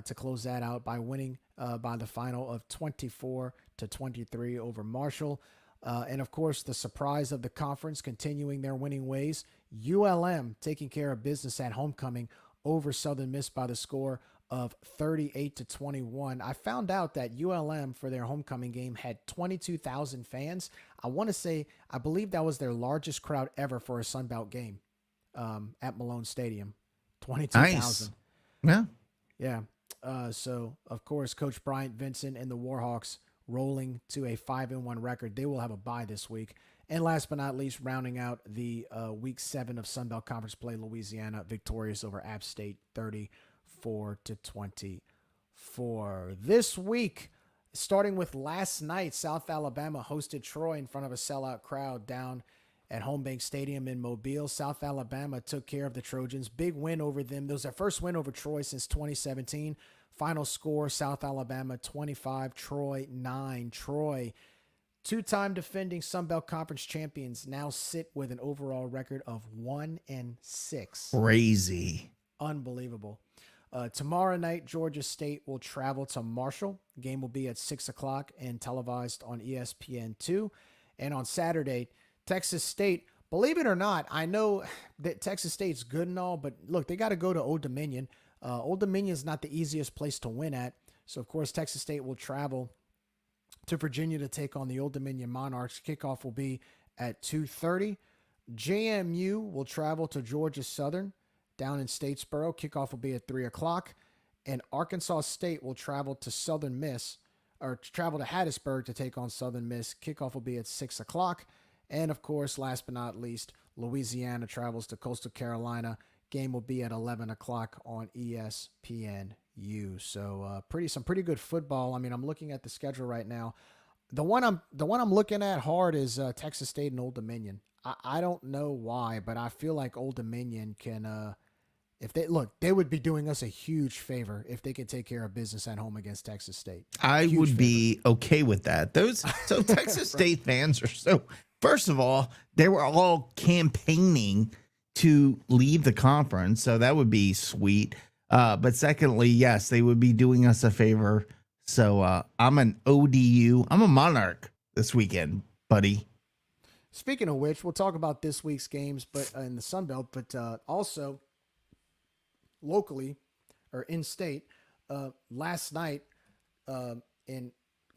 to close that out by winning by the final of 24-23 over Marshall. And of course, the surprise of the conference continuing their winning ways, ULM taking care of business at homecoming over Southern Miss by the score of 38-21. I found out that ULM for their homecoming game had 22,000 fans. I believe that was their largest crowd ever for a Sun Belt game at Malone Stadium. 22,000. Nice. Yeah. So, of course, Coach Bryant Vincent and the Warhawks rolling to a 5-1 record. They will have a bye this week. And last but not least, rounding out the Week 7 of Sun Belt Conference play, Louisiana victorious over App State 34-24. This week, starting with last night, South Alabama hosted Troy in front of a sellout crowd down at Home Bank Stadium in Mobile. South Alabama took care of the Trojans. Big win over them. That was their first win over Troy since 2017. Final score, South Alabama 25, Troy 9. Troy, two-time defending Sun Belt Conference champions, now sit with an overall record of 1-6. Crazy. Unbelievable. Tomorrow night, Georgia State will travel to Marshall. Game will be at 6 o'clock and televised on ESPN2. And on Saturday, Texas State, believe it or not, I know that Texas State's good and all, but look, they got to go to Old Dominion. Old Dominion is not the easiest place to win at. So, of course, Texas State will travel to Virginia to take on the Old Dominion Monarchs. Kickoff will be at 2:30. JMU will travel to Georgia Southern down in Statesboro. Kickoff will be at 3 o'clock. And Arkansas State will travel to Southern Miss, or travel to Hattiesburg to take on Southern Miss. Kickoff will be at 6 o'clock. And, of course, last but not least, Louisiana travels to Coastal Carolina. Game will be at 11 o'clock on ESPNU. So some pretty good football. I mean, I'm looking at the schedule right now. The one I'm looking at hard is Texas State and Old Dominion. I don't know why, but I feel like Old Dominion can, if they look, they would be doing us a huge favor if they could take care of business at home against Texas State. I would be okay with that. So Texas State fans are so. First of all, they were all campaigning to leave the conference, so that would be sweet. But secondly, yes, they would be doing us a favor. So I'm an ODU. I'm a Monarch this weekend, buddy. Speaking of which, we'll talk about this week's games, but in the Sun Belt, but also locally or in state. Last night in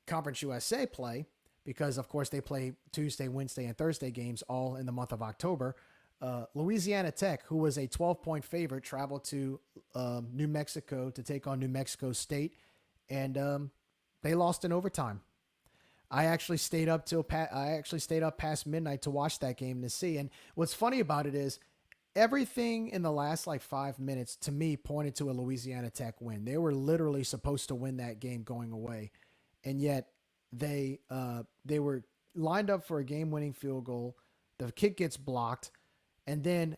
Conference USA play, because of course they play Tuesday, Wednesday, and Thursday games all in the month of October. Louisiana Tech, who was a 12-point favorite, traveled to New Mexico to take on New Mexico State, and they lost in overtime. I actually stayed up past midnight to watch that game to see. And what's funny about it is everything in the last 5 minutes to me pointed to a Louisiana Tech win. They were literally supposed to win that game going away, and yet they were lined up for a game-winning field goal. The kick gets blocked. And then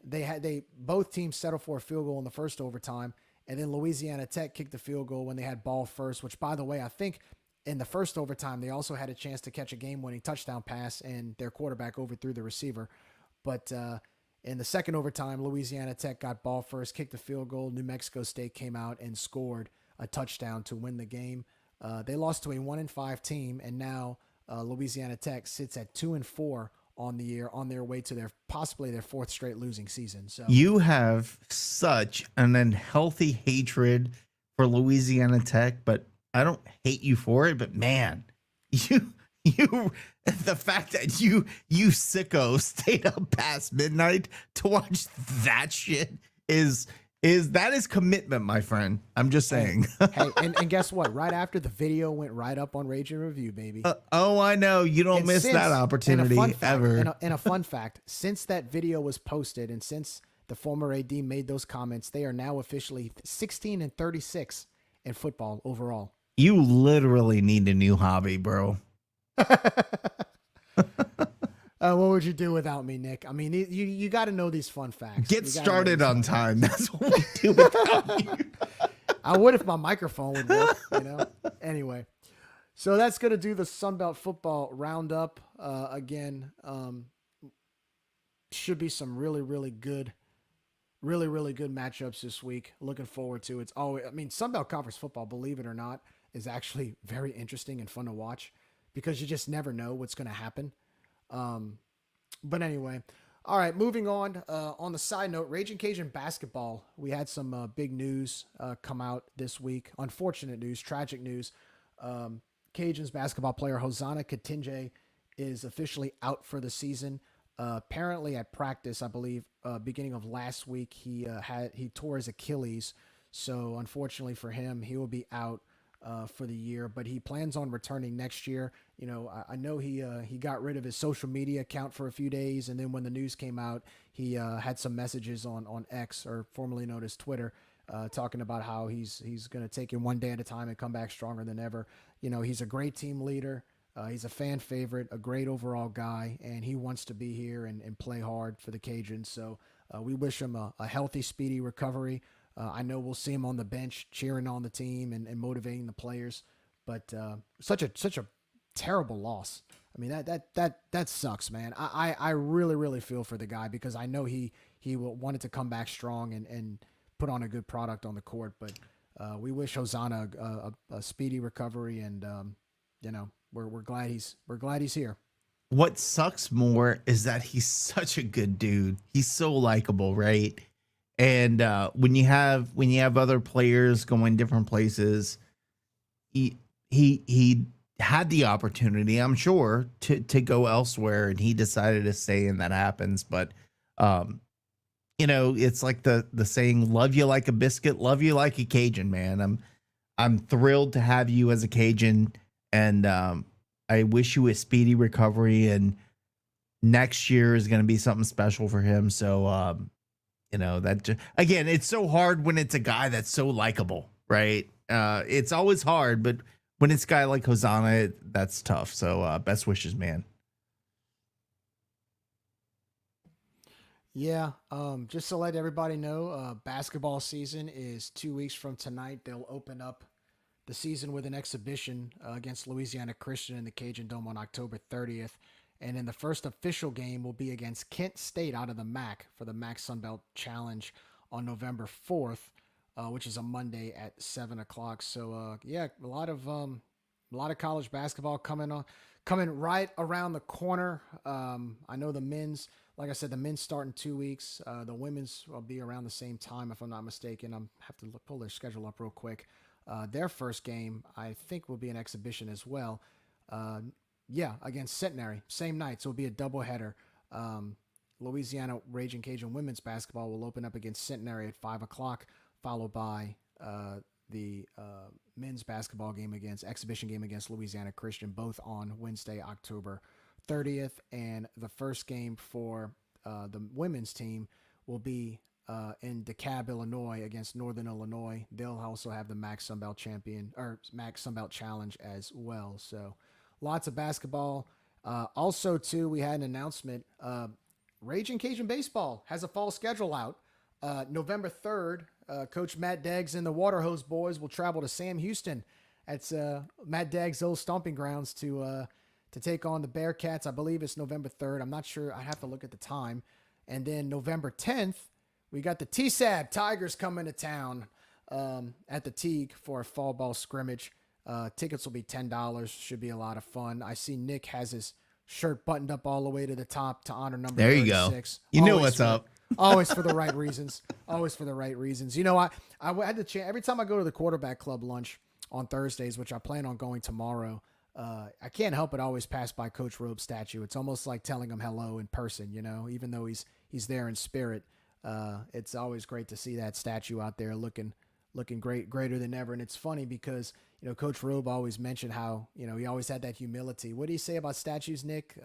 both teams settled for a field goal in the first overtime. And then Louisiana Tech kicked the field goal when they had ball first, which, by the way, I think in the first overtime, they also had a chance to catch a game-winning touchdown pass, and their quarterback overthrew the receiver. But in the second overtime, Louisiana Tech got ball first, kicked the field goal. New Mexico State came out and scored a touchdown to win the game. They lost to a 1-5 team, and now Louisiana Tech sits at 2-4 on the year, on their way to possibly their fourth straight losing season. So you have such an unhealthy hatred for Louisiana Tech, but I don't hate you for it. But man, you the fact that you sicko stayed up past midnight to watch that shit is commitment, my friend. I'm just saying. Hey, and guess what? Right after the video went right up on Rage and Review, baby. I know. You don't miss that opportunity ever. And a fun fact, since that video was posted and since the former AD made those comments, they are now officially 16-36 in football overall. You literally need a new hobby, bro. What would you do without me, Nick? I mean, you got to know these fun facts. Get started on time. That's what we do without you. I would if my microphone would work, Anyway, so that's going to do the Sunbelt football roundup. Again, should be some really, really good matchups this week. Looking forward to it. It's always, Sunbelt Conference football, believe it or not, is actually very interesting and fun to watch because you just never know what's going to happen. But anyway, all right, moving on. On the side note, Raging Cajun basketball, we had some big news come out this week. Unfortunate news, tragic news. Cajuns basketball player Hosanna Katinje is officially out for the season. Apparently at practice, I believe, beginning of last week, he tore his Achilles. So unfortunately for him, he will be out for the year, but he plans on returning next year. I know he got rid of his social media account for a few days, and then when the news came out, he had some messages on X, or formerly known as Twitter, talking about how he's going to take it one day at a time and come back stronger than ever. He's a great team leader. He's a fan favorite, a great overall guy, and he wants to be here and play hard for the Cajuns. So we wish him a healthy, speedy recovery. I know we'll see him on the bench cheering on the team and motivating the players, but such a terrible loss. I mean, that sucks, man. I really, really feel for the guy because I know he wanted to come back strong and put on a good product on the court, but we wish Hosanna a speedy recovery, and we're glad he's here. What sucks more is that he's such a good dude. He's so likable, right? And when you have other players going different places, he had the opportunity, I'm sure, to go elsewhere, and he decided to stay, and that happens. But it's like the saying, "Love you like a biscuit, love you like a Cajun." Man, I'm thrilled to have you as a Cajun, and I wish you a speedy recovery. And next year is going to be something special for him. So again, it's so hard when it's a guy that's so likable, right? It's always hard, but when it's a guy like Hosanna, that's tough. So best wishes, man. Yeah, just to let everybody know, basketball season is 2 weeks from tonight. They'll open up the season with an exhibition against Louisiana Christian in the Cajun Dome on October 30th. And then the first official game will be against Kent State out of the MAC for the MAC Sunbelt Challenge on November 4th, which is a Monday at 7 o'clock. So, a lot of college basketball coming right around the corner. I know the men's, like I said, the men's start in 2 weeks. The women's will be around the same time, if I'm not mistaken. Have to pull their schedule up real quick. Their first game, I think, will be an exhibition as well. Against Centenary, same night. So it'll be a doubleheader. Louisiana Raging Cajun women's basketball will open up against Centenary at 5 o'clock, followed by the men's basketball exhibition game against Louisiana Christian, both on Wednesday, October 30th. And the first game for the women's team will be in DeKalb, Illinois against Northern Illinois. They'll also have the MAC Sunbelt Challenge as well. So lots of basketball. Also, too, we had an announcement. Raging Cajun Baseball has a fall schedule out. November 3rd, Coach Matt Deggs and the Water Hose Boys will travel to Sam Houston. That's Matt Deggs' old stomping grounds to take on the Bearcats. I believe it's November 3rd. I'm not sure. I have to look at the time. And then November 10th, we got the TSAB Tigers coming to town at the Teague for a fall ball scrimmage. Tickets will be $10. Should be a lot of fun. I see Nick has his shirt buttoned up all the way to the top to honor number 36. There you go. You know what's up. Always for the right reasons. Always for the right reasons. You know, I had the chance every time I go to the quarterback club lunch on Thursdays, which I plan on going tomorrow. I can't help but always pass by Coach Robe's statue. It's almost like telling him hello in person, you know, even though he's there in spirit. It's always great to see that statue out there looking greater than ever. And it's funny because, you know, Coach Robe always mentioned how, you know, he always had that humility. What do you say about statues, Nick?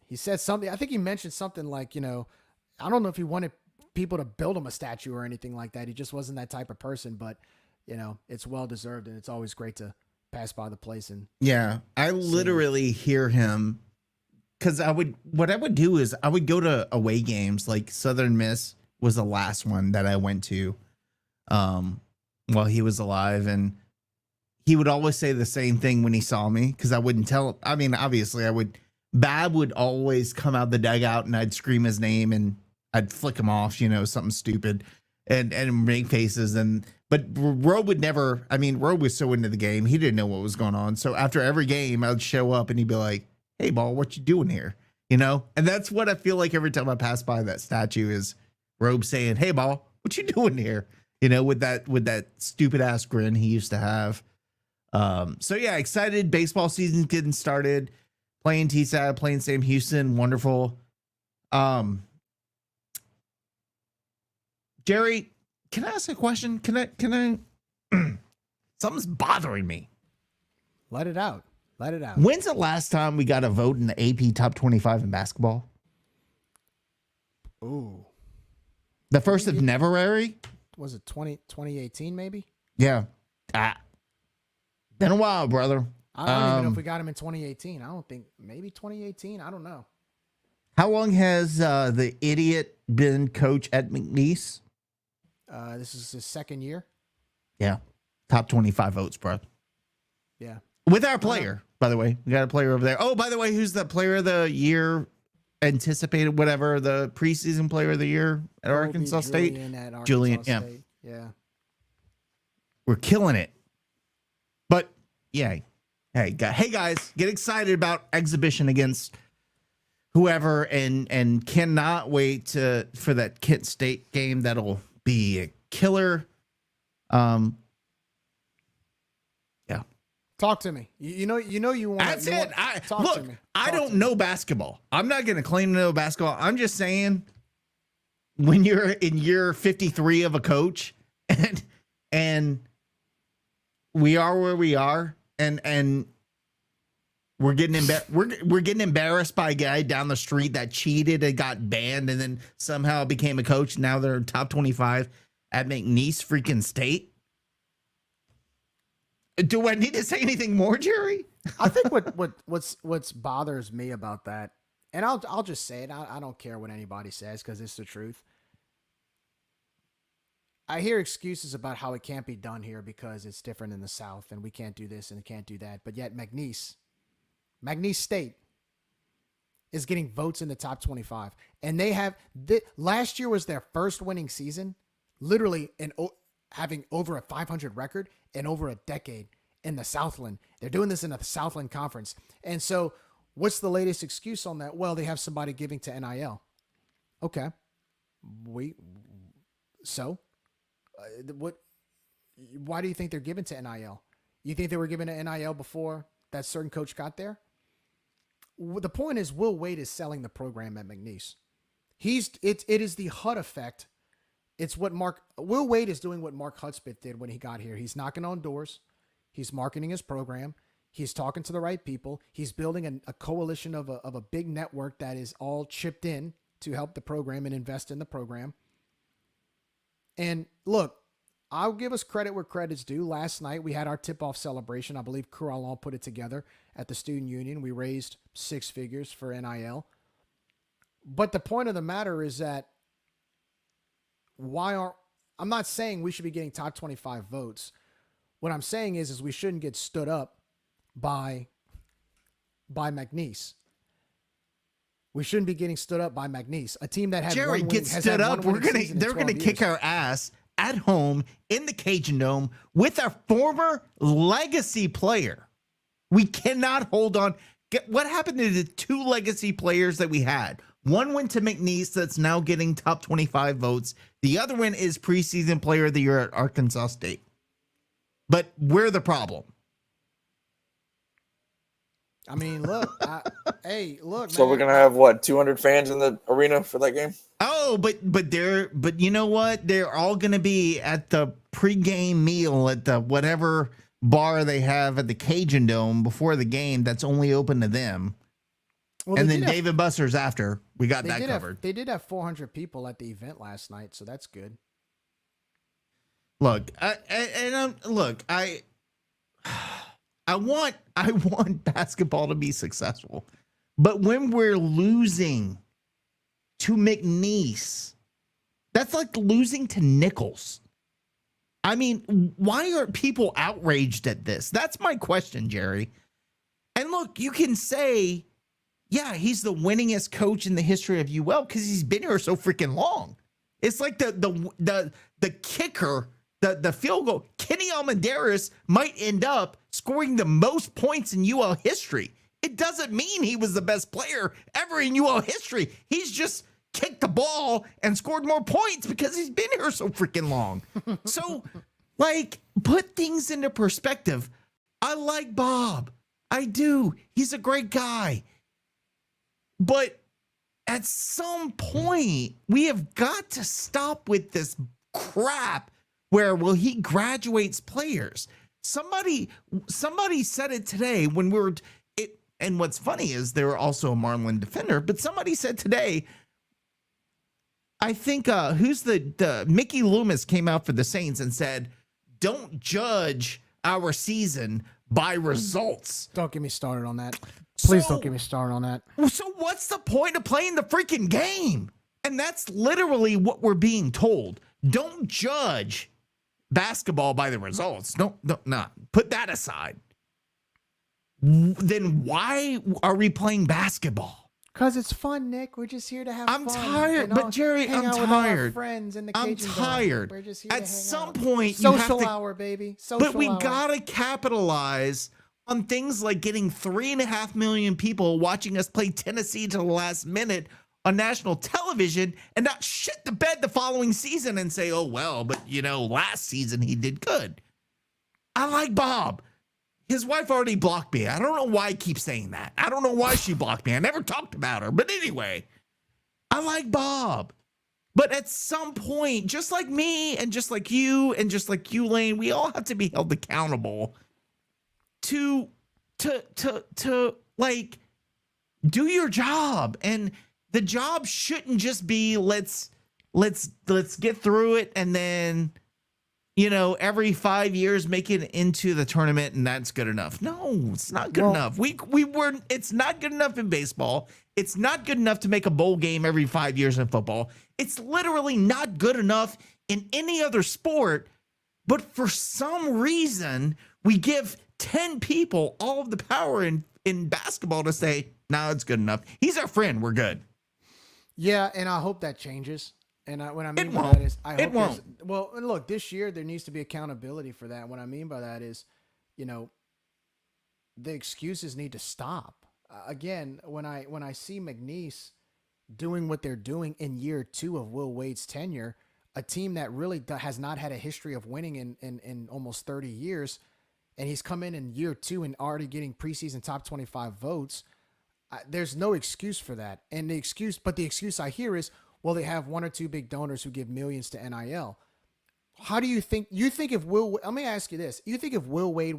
He said something, I think he mentioned something like, you know, I don't know if he wanted people to build him a statue or anything like that. He just wasn't that type of person, but you know, it's well deserved, and it's always great to pass by the place. And yeah, I literally hear him because what I would do is I would go to away games. Like Southern Miss was the last one that I went to while he was alive, and he would always say the same thing when he saw me because I wouldn't tell him. I mean, obviously, Bab would always come out the dugout and I'd scream his name and I'd flick him off, you know, something stupid and make faces. But Robe would never, I mean, Robe was so into the game, he didn't know what was going on. So after every game, I'd show up and he'd be like, "Hey, Ball, what you doing here?" You know? And that's what I feel like every time I pass by that statue is Robe saying, "Hey, Ball, what you doing here?" You know, with that stupid ass grin he used to have. So yeah, excited. Baseball season's getting started. Playing TSAT, playing Sam Houston, wonderful. Gerry, can I ask a question? Can I something's bothering me. Let it out. When's the last time we got a vote in the AP top 25 in basketball? Ooh. The first of Neverary? Was it 2018 maybe? Yeah. Been a while, brother. I don't even know if we got him in 2018. I don't think, maybe 2018. I don't know. How long has the idiot been coach at McNeese? This is his second year. Yeah. Top 25 votes, bro. Yeah. With our player, by the way. We got a player over there. Oh, by the way, who's the player of the year anticipated, whatever, the preseason player of the year at Arkansas State? Julian, yeah. State. Yeah. We're killing it. But, yeah. Hey guys, get excited about exhibition against whoever and cannot wait for that Kent State game. That'll be a killer. Talk to me. You know you want. That's it. Talk to me. I don't know basketball. I'm not going to claim to know basketball. I'm just saying, when you're in year 53 of a coach, and we are where we are, and we're getting we're getting embarrassed by a guy down the street that cheated and got banned, and then somehow became a coach. Now they're top 25 at McNeese freaking State. Do I need to say anything more, Gerry? I think what's bothers me about that, and I'll just say it. I don't care what anybody says because it's the truth. I hear excuses about how it can't be done here because it's different in the South and we can't do this and can't do that. But yet McNeese State is getting votes in the top 25, and they have last year was their first winning season, literally having over a 500 record in over a decade in the Southland. They're doing this in the Southland Conference. And so what's the latest excuse on that? Well, they have somebody giving to NIL. Okay. Why do you think they're giving to NIL? You think they were given to NIL before that certain coach got there? The point is Will Wade is selling the program at McNeese. It is the HUD effect. It's what Will Wade is doing what Mark Hudspeth did when he got here. He's knocking on doors. He's marketing his program. He's talking to the right people. He's building a coalition of a big network that is all chipped in to help the program and invest in the program. And look, I'll give us credit where credit's due. Last night we had our tip-off celebration. I believe Couralon put it together at the Student Union. We raised 6 figures for NIL. But the point of the matter is that I'm not saying we should be getting top 25 votes. What I'm saying is we shouldn't get stood up by McNeese. We shouldn't be getting stood up by McNeese, a team that had Gerry gets stood up. They're gonna kick our ass at home in the Cajun Dome with a former legacy player. We cannot hold on. What happened to the 2 legacy players that we had? One went to McNeese that's now getting top 25 votes. The other one is preseason player of the year at Arkansas State. But we're the problem. I mean, look. So we're gonna have what, 200 fans in the arena for that game? Oh, but you know what? They're all gonna be at the pregame meal at the whatever bar they have at the Cajun Dome before the game. That's only open to them. Well, and then David Buster's after. We got that covered. They did have 400 people at the event last night, so that's good. Look, I want basketball to be successful, but when we're losing to McNeese, that's like losing to Nichols. I mean, why aren't people outraged at this? That's my question, Gerry. And look, you can say, yeah, he's the winningest coach in the history of UL because he's been here so freaking long. It's like the kicker, the field goal. Kenny Almendares might end up scoring the most points in UL history. It doesn't mean he was the best player ever in UL history. He's just kicked the ball and scored more points because he's been here so freaking long. So, like, put things into perspective. I like Bob. I do. He's a great guy. But at some point, we have got to stop with this crap where, well, he graduates players. Somebody said it today when we were it. And what's funny is they were also a Marlin defender, but somebody said today, I think who's the Mickey Loomis came out for the Saints and said, don't judge our season by results. Don't get me started on that. Please don't get me started on that. So what's the point of playing the freaking game? And that's literally what we're being told. Don't judge basketball by the results. No. Put that aside. Then why are we playing basketball? Because it's fun, Nick. We're just here to have fun. I'm tired, but Gerry, I'm tired. Friends in the I'm Cajun tired. We're just here At to hang some out. point, social you have to, hour, baby. Social but we hour. gotta capitalize on things like getting 3.5 million people watching us play Tennessee to the last minute on national television, and not shit the bed the following season and say, oh well, but last season he did good. I like Bob. his wife already blocked me. I don't know why I keep saying that. I don't know why she blocked me. I never talked about her. But anyway, I like Bob. But at some point, just like me and just like you and just like you, Lane, we all have to be held accountable to like do your job. And the job shouldn't just be let's get through it and then, you know, every 5 years make it into the tournament and that's good enough. No, it's not good enough. It's not good enough in baseball. It's not good enough to make a bowl game every 5 years in football. It's literally not good enough in any other sport. But for some reason, we give 10 people all of the power in basketball to say, no, it's good enough. He's our friend. We're good. Yeah, and I hope that changes. And what I mean by won't. that is, I hope It won't. well, and look, this year there needs to be accountability for that. What I mean by that is, you know, the excuses need to stop. Again, when I see McNeese doing what they're doing in year 2 of Will Wade's tenure, a team that really has not had a history of winning in almost 30 years, and he's come in year 2 and already getting preseason top 25 votes. There's no excuse for that. And the excuse I hear is, well, they have 1 or 2 big donors who give millions to NIL. How do you think if let me ask you this. You think if Will Wade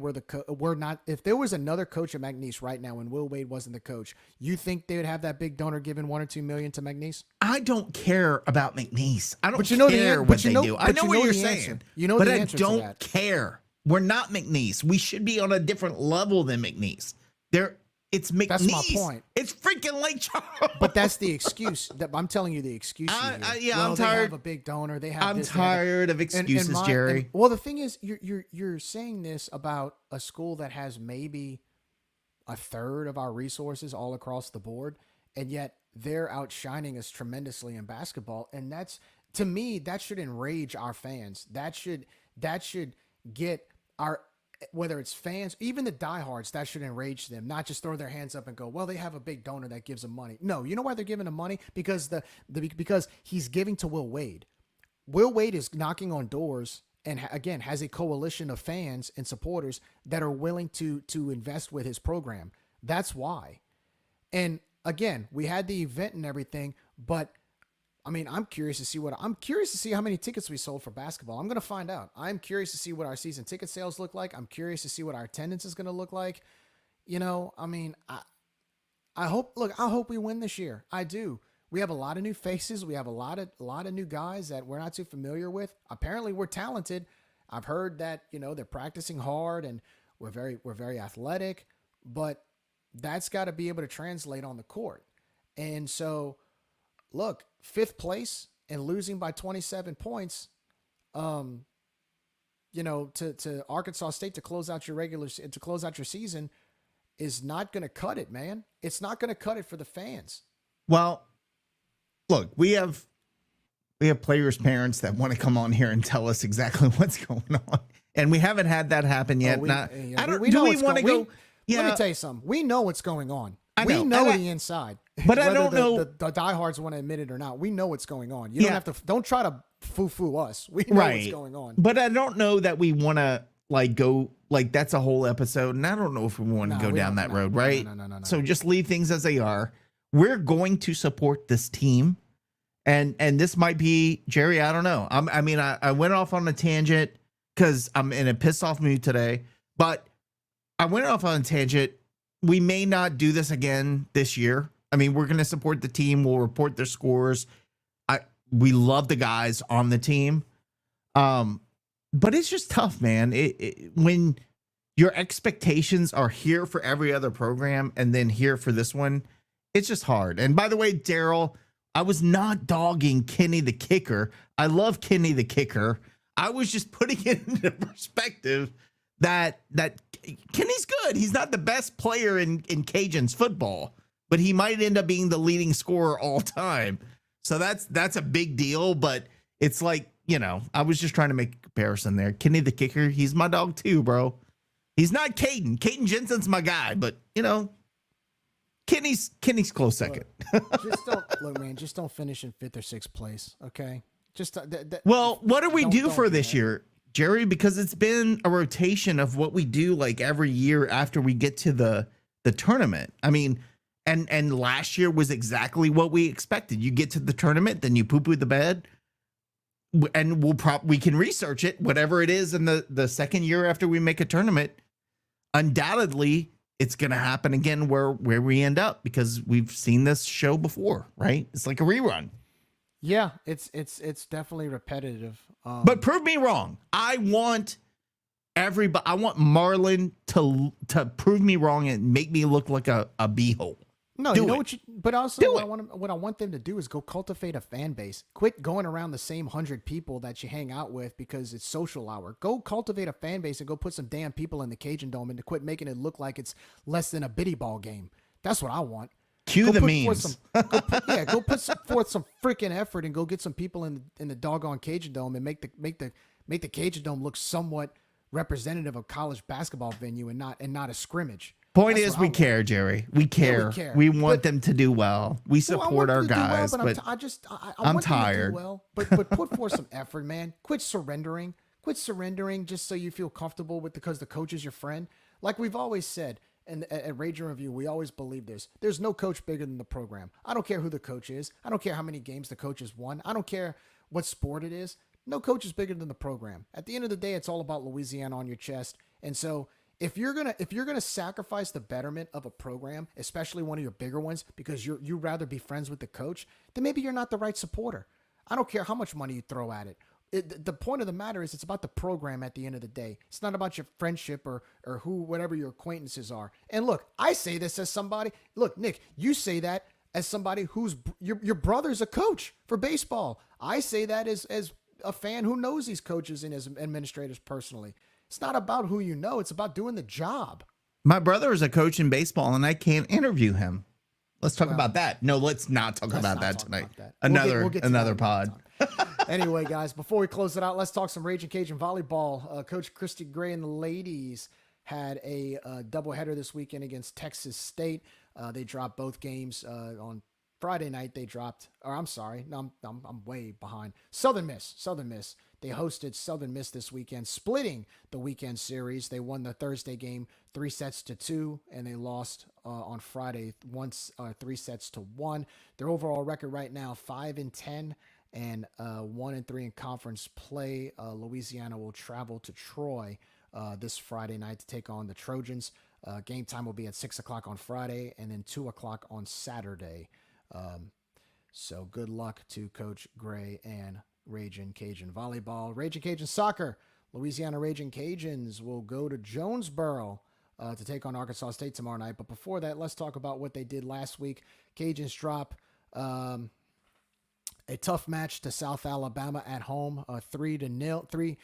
if there was another coach at McNeese right now and Will Wade wasn't the coach, you think they would have that big donor giving 1 or 2 million to McNeese? I don't care about McNeese. I don't But you know care what they do. I know what you're saying. Answer. You know but the I answer to don't that. care. We're not McNeese. We should be on a different level than McNeese. It's McNeese. That's my point. It's freaking Lake Charles. But that's the excuse. I'm telling you the excuse. I'm tired. They have a big donor. They have. I'm tired of excuses, Jerry. Well, the thing is, you're saying this about a school that has maybe a third of our resources all across the board, and yet they're outshining us tremendously in basketball. And that's, to me, that should enrage our fans. That should get our, whether it's fans, even the diehards, that should enrage them, not just throw their hands up and go, well, they have a big donor that gives them money. No, you know why they're giving them money? Because because he's giving to Will Wade. Will Wade is knocking on doors and again has a coalition of fans and supporters that are willing to invest with his program. That's why. And again, we had the event and everything, but I mean, I'm curious to see how many tickets we sold for basketball. I'm going to find out. I'm curious to see what our season ticket sales look like. I'm curious to see what our attendance is going to look like. You know, I mean, I hope we win this year. I do. We have a lot of new faces. We have a lot of new guys that we're not too familiar with. Apparently we're talented. I've heard that, you know, they're practicing hard and we're very athletic, but that's got to be able to translate on the court. And so, look, 5th place and losing by 27 points, you know, to Arkansas State to close out your season is not going to cut it, man. It's not going to cut it for the fans. Well, look, we have players' parents that want to come on here and tell us exactly what's going on, and we haven't had that happen yet. Let me tell you something. We know what's going on. We know the inside, but I don't know the diehards want to admit it or not. We know what's going on. You don't have to. Don't try to foo us. We know what's going on. But I don't know that we want to go that's a whole episode, and I don't know if we want to go down that road, right? No. So just leave things as they are. We're going to support this team, and this might be Jerry. I don't know. I went off on a tangent because I'm in a pissed off mood today, but I went off on a tangent. We may not do this again this year. I mean, we're going to support the team. We'll report their scores. We love the guys on the team. But it's just tough, man. When your expectations are here for every other program and then here for this one, it's just hard. And by the way, Daryl, I was not dogging Kenny the kicker. I love Kenny the kicker. I was just putting it into perspective that Kenny's good. He's not the best player in Cajuns football, but he might end up being the leading scorer all time. So that's a big deal, but it's like, you know, I was just trying to make a comparison there. Kenny the kicker, he's my dog too, bro. He's not Caden. Caden Jensen's my guy, but you know, Kenny's close second. Just don't finish in 5th or 6th place, okay? Just well, what do we do for this year? Gerry, because it's been a rotation of what we do like every year after we get to the tournament. I mean, and last year was exactly what we expected. You get to the tournament, then you poo-poo the bed, and we can research it, whatever it is in the second year after we make a tournament. Undoubtedly, it's going to happen again where we end up, because we've seen this show before, right? It's like a rerun. Yeah, it's definitely repetitive. But prove me wrong. I want everybody. I want Marlon to prove me wrong and make me look like a beehole. No, Do you know it. what you. But also, Do what I want them to do is go cultivate a fan base. Quit going around the same 100 people that you hang out with because it's social hour. Go cultivate a fan base and go put some damn people in the Cajun Dome and to quit making it look like it's less than a biddy ball game. That's what I want. Cue the memes. Go put forth some freaking effort and go get some people in the doggone Cajun Dome and make the Cajun Dome look somewhat representative of college basketball venue and not a scrimmage. Point is, we care, Gerry. We care. We want them to do well. We support our guys, but I'm tired. Well, but put forth some effort, man. Quit surrendering just so you feel comfortable because the coach is your friend. Like we've always said, and at Rage and Review, we always believe this. There's no coach bigger than the program. I don't care who the coach is. I don't care how many games the coach has won. I don't care what sport it is. No coach is bigger than the program. At the end of the day, it's all about Louisiana on your chest. And so if you're gonna sacrifice the betterment of a program, especially one of your bigger ones, because you'd rather be friends with the coach, then maybe you're not the right supporter. I don't care how much money you throw at it. The point of the matter is it's about the program at the end of the day. It's not about your friendship or whatever your acquaintances are. And look, I say this as somebody. Look, Nick, you say that as somebody who's your brother's a coach for baseball. I say that as a fan who knows these coaches and his administrators personally. It's not about who you know. It's about doing the job. My brother is a coach in baseball, and I can't interview him. Let's talk about that. No, let's not talk about that tonight. Another pod. Anyway, guys, before we close it out, let's talk some Raging Cajun volleyball. Coach Christy Gray and the ladies had a doubleheader this weekend against Texas State. They dropped both games on Friday night. They dropped, or I'm sorry, no, I'm way behind. Southern Miss. They hosted Southern Miss this weekend, splitting the weekend series. They won the Thursday game 3-2, and they lost on Friday 3-1. Their overall record right now 5-10 and 1-3 in conference play. Louisiana will travel to Troy this Friday night to take on the Trojans. Game time will be at 6:00 on Friday and then 2:00 on Saturday. So good luck to Coach Gray and Raging Cajun volleyball. Raging Cajun soccer. Louisiana Raging Cajuns will go to Jonesboro to take on Arkansas State tomorrow night. But before that, let's talk about what they did last week. Cajuns drop a tough match to South Alabama at home, 3-0.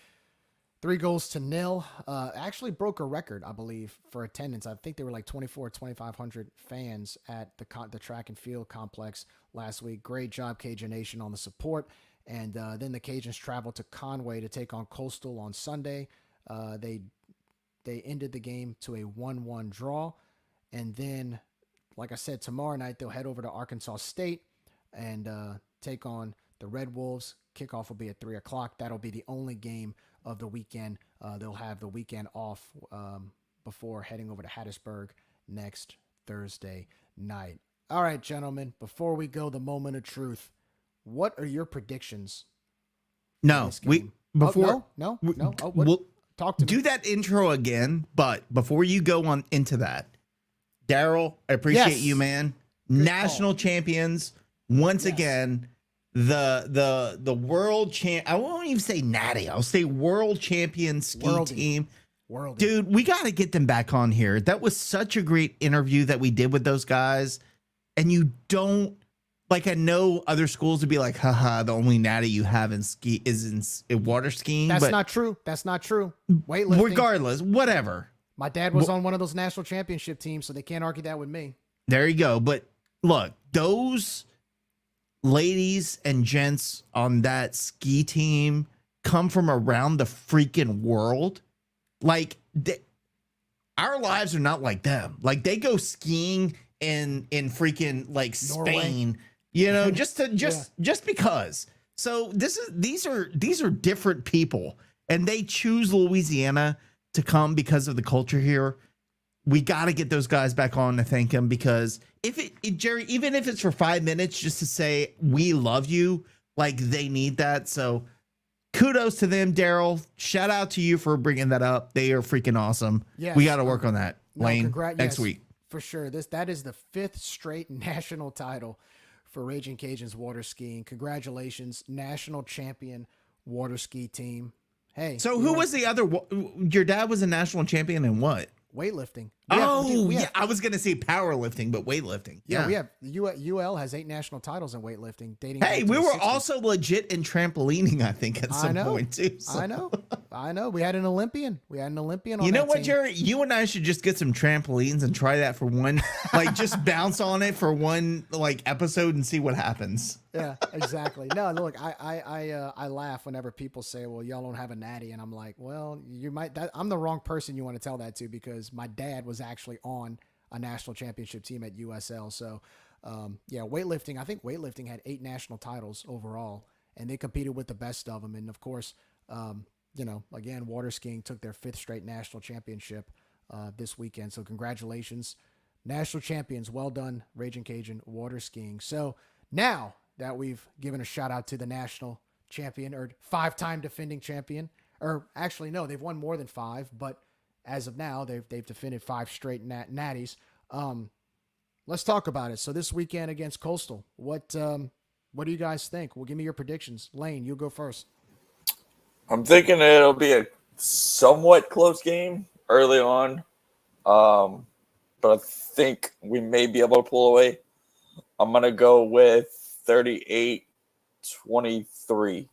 3 goals to nil. Actually broke a record, I believe, for attendance. I think they were like 2,500 fans at the track and field complex last week. Great job, Cajun Nation, on the support. And then the Cajuns traveled to Conway to take on Coastal on Sunday. They ended the game to a 1-1 draw. And then, like I said, tomorrow night they'll head over to Arkansas State and take on the Red Wolves. Kickoff will be at 3:00. That'll be the only game of the weekend. They'll have the weekend off before heading over to Hattiesburg next Thursday night. All right, gentlemen, before we go, the moment of truth. What are your predictions? No, Oh, we'll talk to me. Do that intro again, but before you go on into that, Daryl, I appreciate you, man. Good National call. champions once again. The world champ. I won't even say natty. I'll say world champion ski team. Dude, we got to get them back on here. That was such a great interview that we did with those guys. And you don't, like, I know other schools would be like, haha, the only natty you have in ski is in water skiing. That's not true. Weightlifting. Regardless, whatever. My dad was on one of those national championship teams, so they can't argue that with me. There you go. But look, those ladies and gents on that ski team come from around the freaking world. Like, our lives are not like them. Like, they go skiing in freaking like Norway. Spain, you know, just because. So these are different people. and they choose Louisiana to come because of the culture here, we got to get those guys back on to thank them, because Jerry, even if it's for 5 minutes just to say we love you, like, they need that. So kudos to them, Daryl. Shout out to you for bringing that up. They are freaking awesome. Yes. We got to work on that, Lane, next week. For sure. That is the 5th straight national title for Raging Cajuns water skiing. Congratulations, national champion water ski team. Hey. So who was the other? Your dad was a national champion in what? Weightlifting. I was going to say powerlifting, but weightlifting. Yeah, we have UL has 8 national titles in weightlifting. Hey, we were also legit in trampolining, I think, at some point too. So. I know. We had an Olympian. On you know what, team. Jerry? You and I should just get some trampolines and try that for one, like, just bounce on it for one, like, episode and see what happens. Yeah, exactly. No, look, I laugh whenever people say, "Well, y'all don't have a natty," and I'm like, "Well, you might." I'm the wrong person you want to tell that to, because my dad was actually on a national championship team at USL. So, weightlifting. I think weightlifting had 8 national titles overall, and they competed with the best of them. And of course, again, water skiing took their 5th straight national championship this weekend. So, congratulations, national champions. Well done, Raging Cajun water skiing. So now that we've given a shout out to the national champion, or 5-time defending champion, or actually, no, they've won more than 5, but as of now, they've defended 5 straight natties. Let's talk about it. So this weekend against Coastal, what do you guys think? Well, give me your predictions. Lane, you go first. I'm thinking it'll be a somewhat close game early on, but I think we may be able to pull away. I'm going to go with 38-23.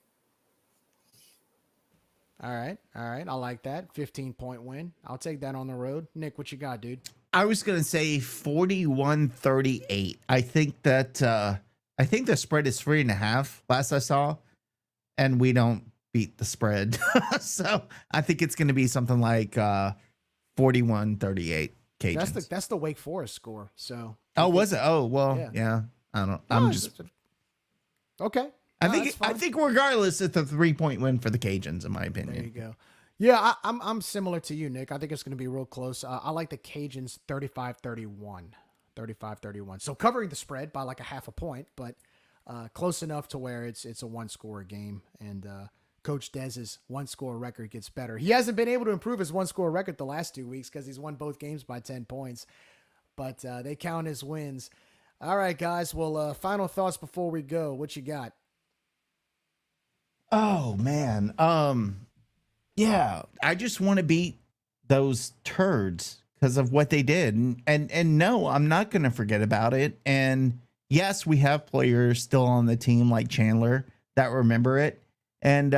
All right. I like that. 15-point win. I'll take that on the road. Nick, what you got, dude? I was going to say 41-38. I think the spread is 3.5 last I saw, and we don't beat the spread. So I think it's going to be something like 41-38 Cajuns. That's the Wake Forest score. So was it? Oh, well, yeah. I don't. I'm just okay. I think regardless, it's a 3-point win for the Cajuns, in my opinion. There you go. Yeah, I'm similar to you, Nick. I think it's going to be real close. I like the Cajuns 35-31. 35-31. So covering the spread by like a half a point, but close enough to where it's a 1-score game. And Coach Dez's 1-score record gets better. He hasn't been able to improve his 1-score record the last 2 weeks because he's won both games by 10 points. But they count his wins. All right, guys. Well, final thoughts before we go. What you got? Oh, man. Yeah, I just want to beat those turds because of what they did. And no, I'm not going to forget about it. And yes, we have players still on the team like Chandler that remember it. And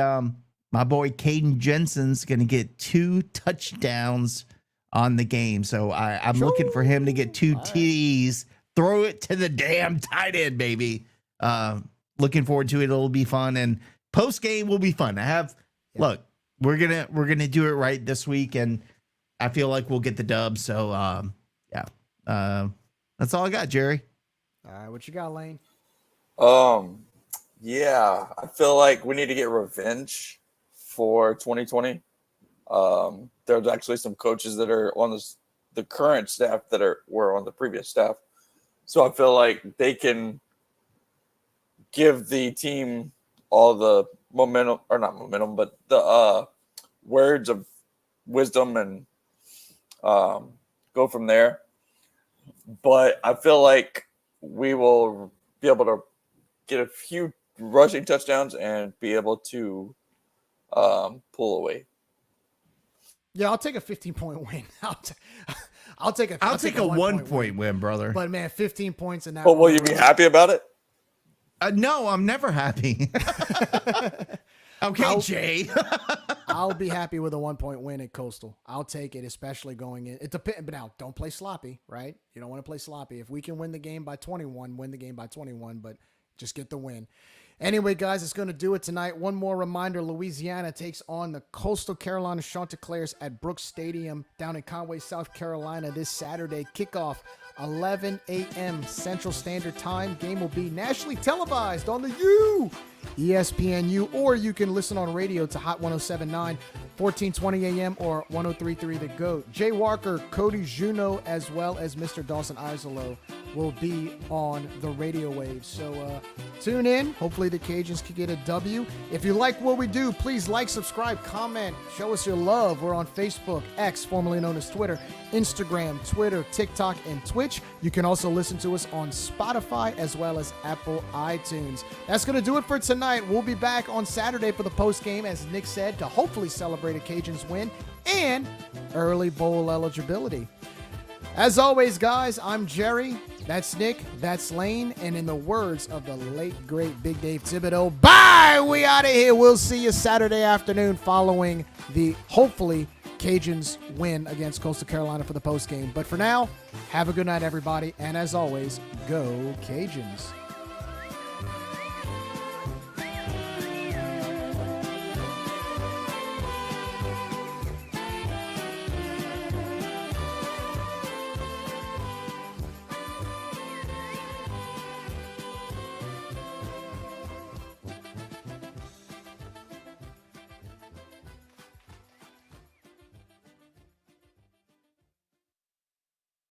my boy Caden Jensen's going to get 2 touchdowns on the game. So I'm looking for him to get 2 TDs. Throw it to the damn tight end, baby. Looking forward to it. It'll be fun. And post game will be fun. Look, we're gonna do it right this week, and I feel like we'll get the dub. So that's all I got, Jerry. All right, what you got, Lane? Yeah, I feel like we need to get revenge for 2020. There's actually some coaches that are on the current staff that were on the previous staff, so I feel like they can give the team all the momentum, or not momentum, but the words of wisdom and go from there. But I feel like we will be able to get a few rushing touchdowns and be able to pull away. Yeah, I'll take a 15-point win. I'll take a 1-point win, brother. But man, 15 points in that. But will you be happy about it? No, I'm never happy. Okay, Jay. I'll be happy with a 1-point win at Coastal. I'll take it, especially going in. It depends, but now don't play sloppy, right? You don't want to play sloppy. If we can win the game by 21, win the game by 21, but just get the win. Anyway, guys, it's going to do it tonight. One more reminder, Louisiana takes on the Coastal Carolina Chanticleers at Brooks Stadium down in Conway, South Carolina this Saturday. Kickoff, 11 a.m. Central Standard Time. Game will be nationally televised on the U ESPNU, or you can listen on radio to Hot 107.9, 1420 AM or 103.3 The GOAT. Jay Walker, Cody Juneau, as well as Mr. Dawson Isolo will be on the radio waves. So tune in. Hopefully the Cajuns can get a W. If you like what we do, please like, subscribe, comment, show us your love. We're on Facebook, X, formerly known as Twitter, Instagram, Twitter, TikTok, and Twitch. You can also listen to us on Spotify as well as Apple iTunes. That's going to do it for tonight. We'll be back on Saturday for the post game, as Nick said, to hopefully celebrate a Cajuns win and early bowl eligibility. As always, guys, I'm Gerry. That's Nick. That's Lane. And in the words of the late, great Big Dave Thibodeau, bye! We out of here. We'll see you Saturday afternoon following the, hopefully, Cajuns win against Coastal Carolina for the postgame. But for now, have a good night, everybody. And as always, go Cajuns.